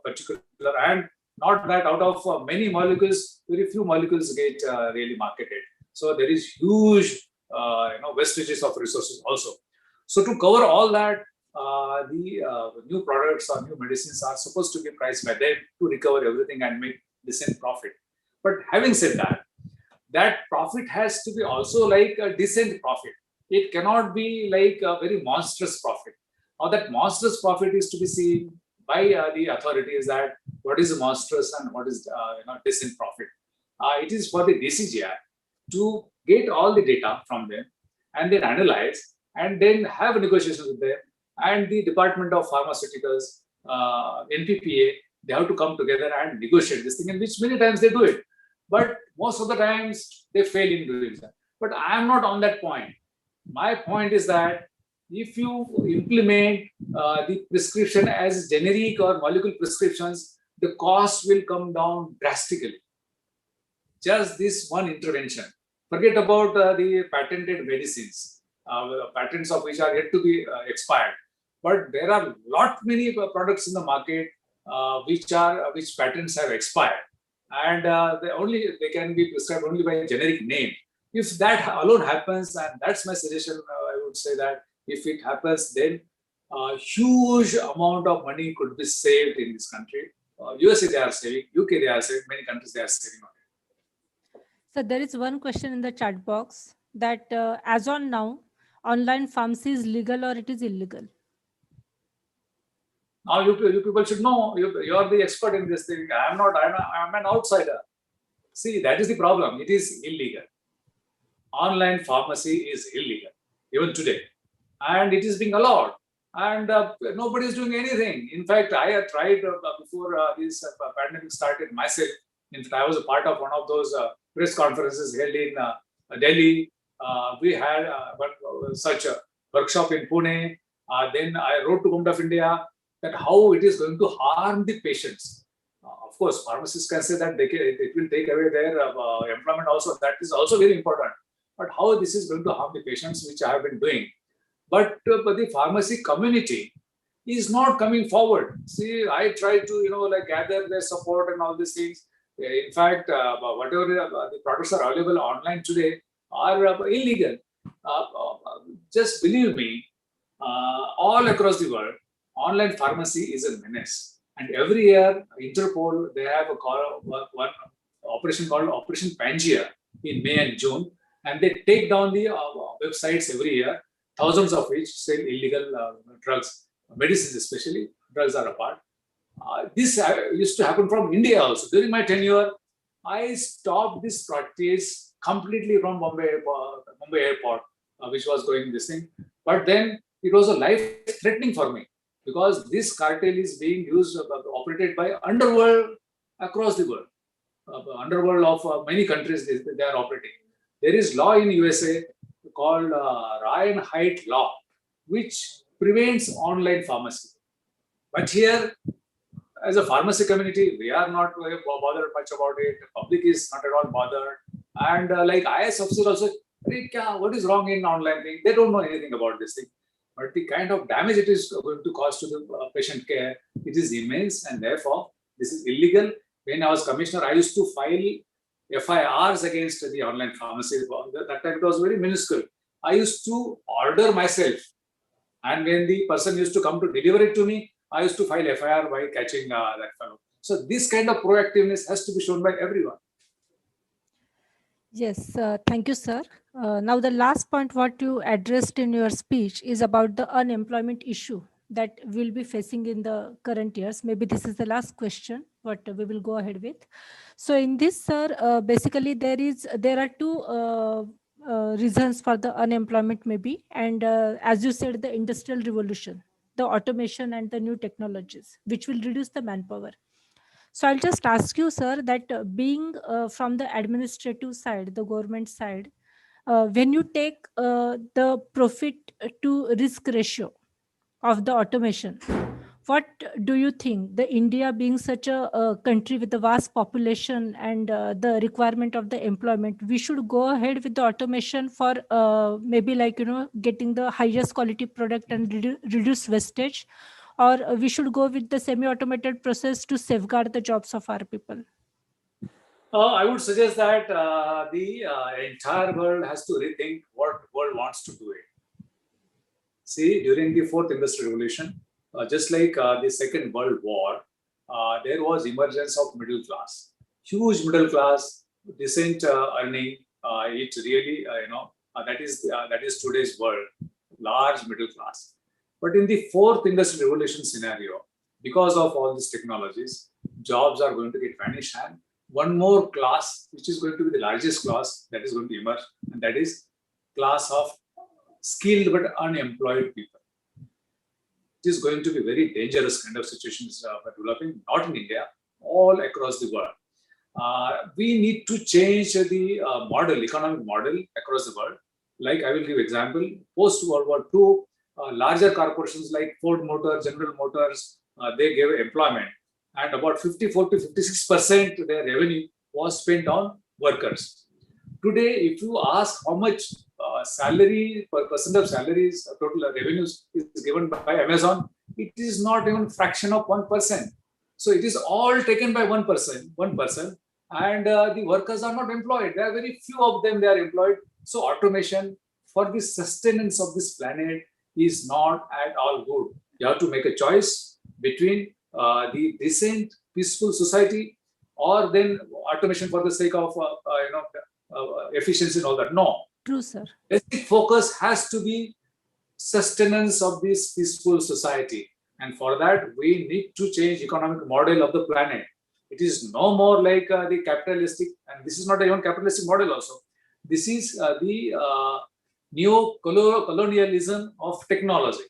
particular, and not that out of many molecules, very few molecules get really marketed. So there is huge wastages of resources also. So to cover all that, the new products or new medicines are supposed to be priced by them to recover everything and make decent profit. But having said that, that profit has to be also like a decent profit. It cannot be like a very monstrous profit. Now that monstrous profit is to be seen by the authorities, that what is monstrous and what is decent profit. It is for the DCGI to get all the data from them and then analyze and then have a negotiation with them, and the Department of Pharmaceuticals, NPPA, they have to come together and negotiate this thing, in which many times they do it. But most of the times they fail in doing that. But I am not on that point. My point is that if you implement the prescription as generic or molecule prescriptions, the cost will come down drastically. Just this one intervention. Forget about the patented medicines, patents of which are yet to be expired. But there are many products in the market which patents have expired, and they can be prescribed only by a generic name. If that alone happens, and that's my suggestion, I would say that if it happens, then a huge amount of money could be saved in this country. USA they are saving, UK they are saving, many countries they are saving on it. So there is one question in the chat box that as on now, online pharmacy is legal or it is illegal? Now you people should know. You are the expert in this thing. I am not. I am an outsider. See, that is the problem. It is illegal. Online pharmacy is illegal even today, and it is being allowed. And nobody is doing anything. In fact, I had tried before this pandemic started myself. In fact, I was a part of one of those press conferences held in Delhi. We had such a workshop in Pune. Then I wrote to Government of India that how it is going to harm the patients. Of course, pharmacists can say that it will take away their employment also. That is also very important. But how this is going to harm the patients, which I have been doing. But the pharmacy community is not coming forward. See, I try to gather their support and all these things. In fact, whatever the products are available online today are illegal. Just believe me, all across the world, online pharmacy is a menace. And every year, Interpol, they have one operation called Operation Pangea in May and June. And they take down the websites every year, thousands of which sell illegal drugs, medicines especially, drugs are apart. This used to happen from India also. During my tenure, I stopped this practice completely from Mumbai airport, which was going this thing. But then it was a life-threatening for me, because this cartel is being used, operated by underworld across the world. Underworld of many countries, they are operating. There is law in USA called Ryan Height law. which prevents online pharmacy. But here, as a pharmacy community, we are not bothered much about it. The public is not at all bothered. And like IS officers also, what is wrong in online thing? They don't know anything about this thing. But the kind of damage it is going to cause to the patient care, it is immense, and therefore this is illegal. When I was commissioner, I used to file FIRs against the online pharmacy. That time it was very minuscule. I used to order myself, and when the person used to come to deliver it to me, I used to file FIR by catching that fellow. So this kind of proactiveness has to be shown by everyone. Yes, thank you, sir. Now, the last point what you addressed in your speech is about the unemployment issue that we'll be facing in the current years. Maybe this is the last question, what we will go ahead with. So in this, sir, basically there are two reasons for the unemployment maybe. And as you said, the industrial revolution, the automation and the new technologies, which will reduce the manpower. So I'll just ask you, sir, that being from the administrative side, the government side, when you take the profit to risk ratio of the automation, what do you think, the India being such a country with a vast population and the requirement of the employment, we should go ahead with the automation for maybe like, getting the highest quality product and reduce wastage? Or we should go with the semi-automated process to safeguard the jobs of our people? I would suggest that the entire world has to rethink what world wants to do it. See, during the fourth industrial revolution, just like the Second World War, there was emergence of middle class, huge middle class, decent earning. It really, that is today's world, large middle class. But in the fourth industrial revolution scenario, because of all these technologies, jobs are going to get vanished, and one more class, which is going to be the largest class that is going to emerge, and that is class of skilled but unemployed people. It is going to be very dangerous kind of situations developing, not in India, all across the world. We need to change the economic model across the world. Like I will give example, post-World War II, larger corporations like Ford Motor, General Motors, they gave employment, and about 54 to 56% their revenue was spent on workers. Today, if you ask how much salary, percent of salaries, total revenues is given by Amazon, it is not even fraction of 1%. So it is all taken by one person, and the workers are not employed. There are very few of them they are employed. So automation for the sustenance of this planet is not at all good. You have to make a choice between the decent, peaceful society, or then automation for the sake of efficiency and all that. No. True, sir. Basic focus has to be sustenance of this peaceful society, and for that we need to change economic model of the planet. It is no more like the capitalistic, and this is not even capitalistic model also. This is the neo-colonialism of technology.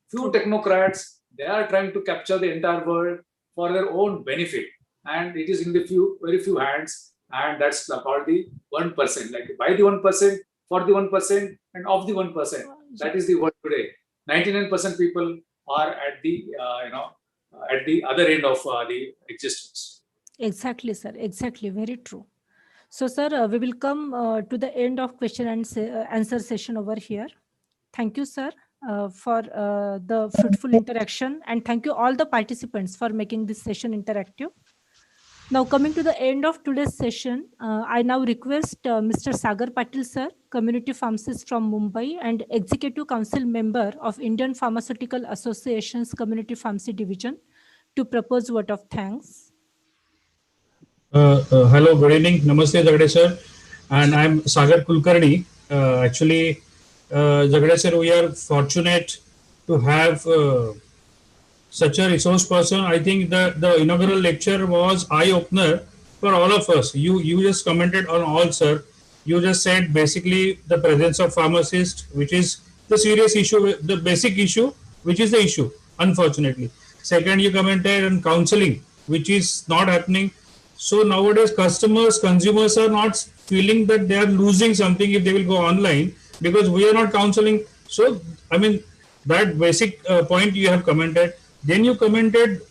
Few technocrats, they are trying to capture the entire world for their own benefit, and it is in the very few hands, and that's called the 1%. Like by the 1%, for the 1%, and of the 1%. That is the world today. 99% people are at the at the other end of the existence. Exactly, sir. Exactly. Very true. So, sir, we will come to the end of question and answer session over here. Thank you, sir, for the fruitful interaction, and thank you all the participants for making this session interactive. Now, coming to the end of today's session, I now request Mr. Sagar Patil, sir, community pharmacist from Mumbai and Executive Council member of Indian Pharmaceutical Association's Community Pharmacy Division, to propose vote of thanks. Hello, good evening. Namaste, Jagde sir. And I'm Sagar Kulkarni. Actually, Jagde sir, we are fortunate to have such a resource person. I think the inaugural lecture was eye-opener for all of us. You just commented on all, sir. You just said basically the presence of pharmacists, which is the serious issue, the basic issue, which is the issue, unfortunately. Second, you commented on counseling, which is not happening. So nowadays, consumers are not feeling that they are losing something if they will go online, because we are not counseling. So, I mean, that basic point you have commented. Then you commented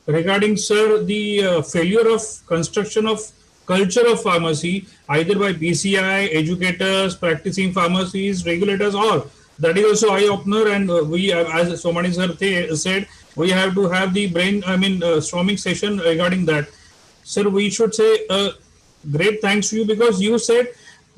regarding, sir, the failure of construction of culture of pharmacy, either by PCI, educators, practicing pharmacies, regulators, all. That is also eye opener, and we, as Somani sir said, we have to have the storming session regarding that. Sir, we should say great thanks to you, because you said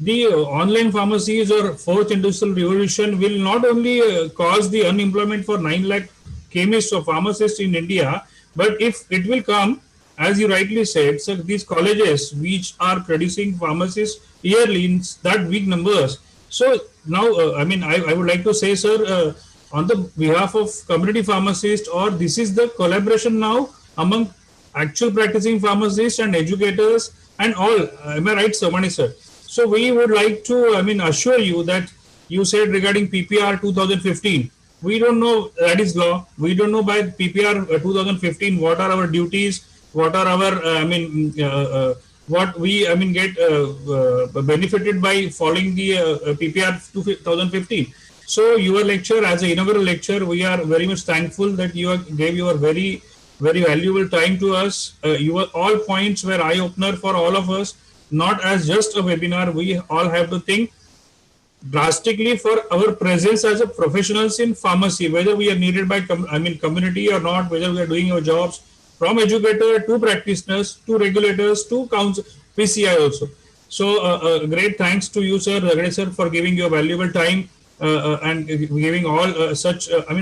the online pharmacies or fourth industrial revolution will not only cause the unemployment for 9 lakh chemists or pharmacists in India, but if it will come, as you rightly said, sir, these colleges which are producing pharmacists yearly in that big numbers. So now, I would like to say, sir, on the behalf of community pharmacists, or this is the collaboration now among actual practicing pharmacists and educators and all. Am I right, Somani sir? So we would like to, assure you that you said regarding PPR 2015. We don't know, that is law. We don't know by PPR 2015 what are our duties, what are our, what we get benefited by following the PPR 2015. So your lecture, as an inaugural lecture, we are very much thankful that you gave your very, very valuable time to us. Your all points were eye opener for all of us, not as just a webinar. We all have to think drastically for our presence as a professionals in pharmacy, whether we are needed by community or not, whether we are doing our jobs from educator to practitioners to regulators to council, PCI also. So great thanks to you, sir, Zagade sir, for giving your valuable time and giving all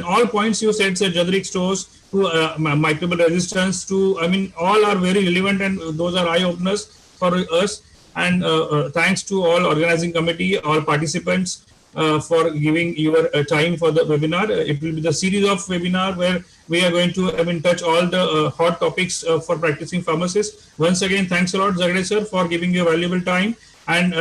all points you said, sir, generic stores to microbial resistance to, all are very relevant, and those are eye openers for us. And thanks to all organizing committee, all participants for giving your time for the webinar. It will be the series of webinar where we are going to touch all the hot topics for practicing pharmacists. Once again, thanks a lot, Zagade sir, for giving your valuable time. And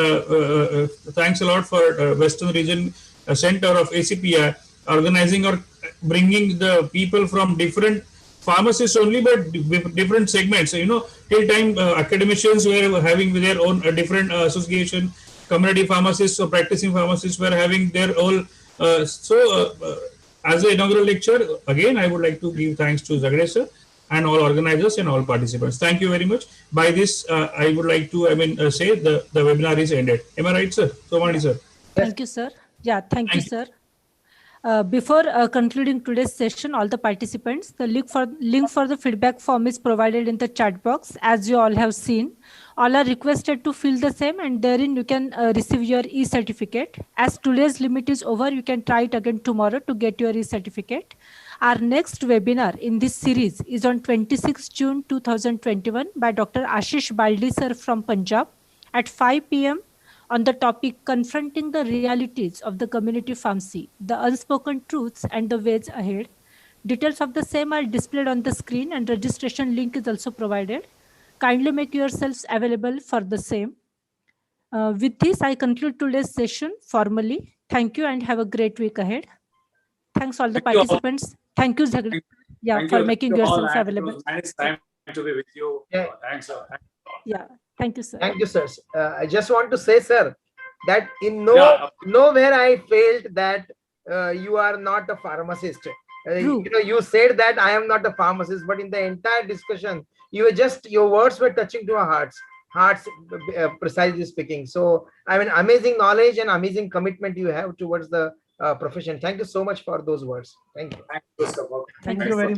thanks a lot for Western Region Center of ACPI organizing or bringing the people from different pharmacists only, but different segments. Till time academicians were having their own different association, community pharmacists or practicing pharmacists were having their own. As an inaugural lecture, again, I would like to give thanks to Zagade sir and all organizers and all participants. Thank you very much. By this, I would like to say the webinar is ended. Am I right, sir? Somani sir. Thank you, sir. Yeah, thank you, sir. Before concluding today's session, all the participants, the link for the feedback form is provided in the chat box, as you all have seen. All are requested to fill the same, and therein you can receive your e-certificate. As today's limit is over, you can try it again tomorrow to get your e-certificate. Our next webinar in this series is on 26 June 2021 by Dr. Ashish Baldi sir from Punjab at 5 p.m. on the topic Confronting the Realities of the Community Pharmacy, the Unspoken Truths and the Ways Ahead. Details of the same are displayed on the screen, and registration link is also provided. Kindly make yourselves available for the same. With this, I conclude today's session formally. Thank you and have a great week ahead. Thanks all the participants. Thank you, Zagade. Yeah, for making yourselves available. Nice time to be with you. Yeah. Thanks, sir. Yeah, thank you, sir. Thank you, sir. I just want to say, sir, that in nowhere I felt that you are not a pharmacist. You said that I am not a pharmacist, but in the entire discussion, your words were touching to our hearts, precisely speaking. So, amazing knowledge and amazing commitment you have towards the profession. Thank you so much for those words. Thank you. Thank you, sir. Thank you very much.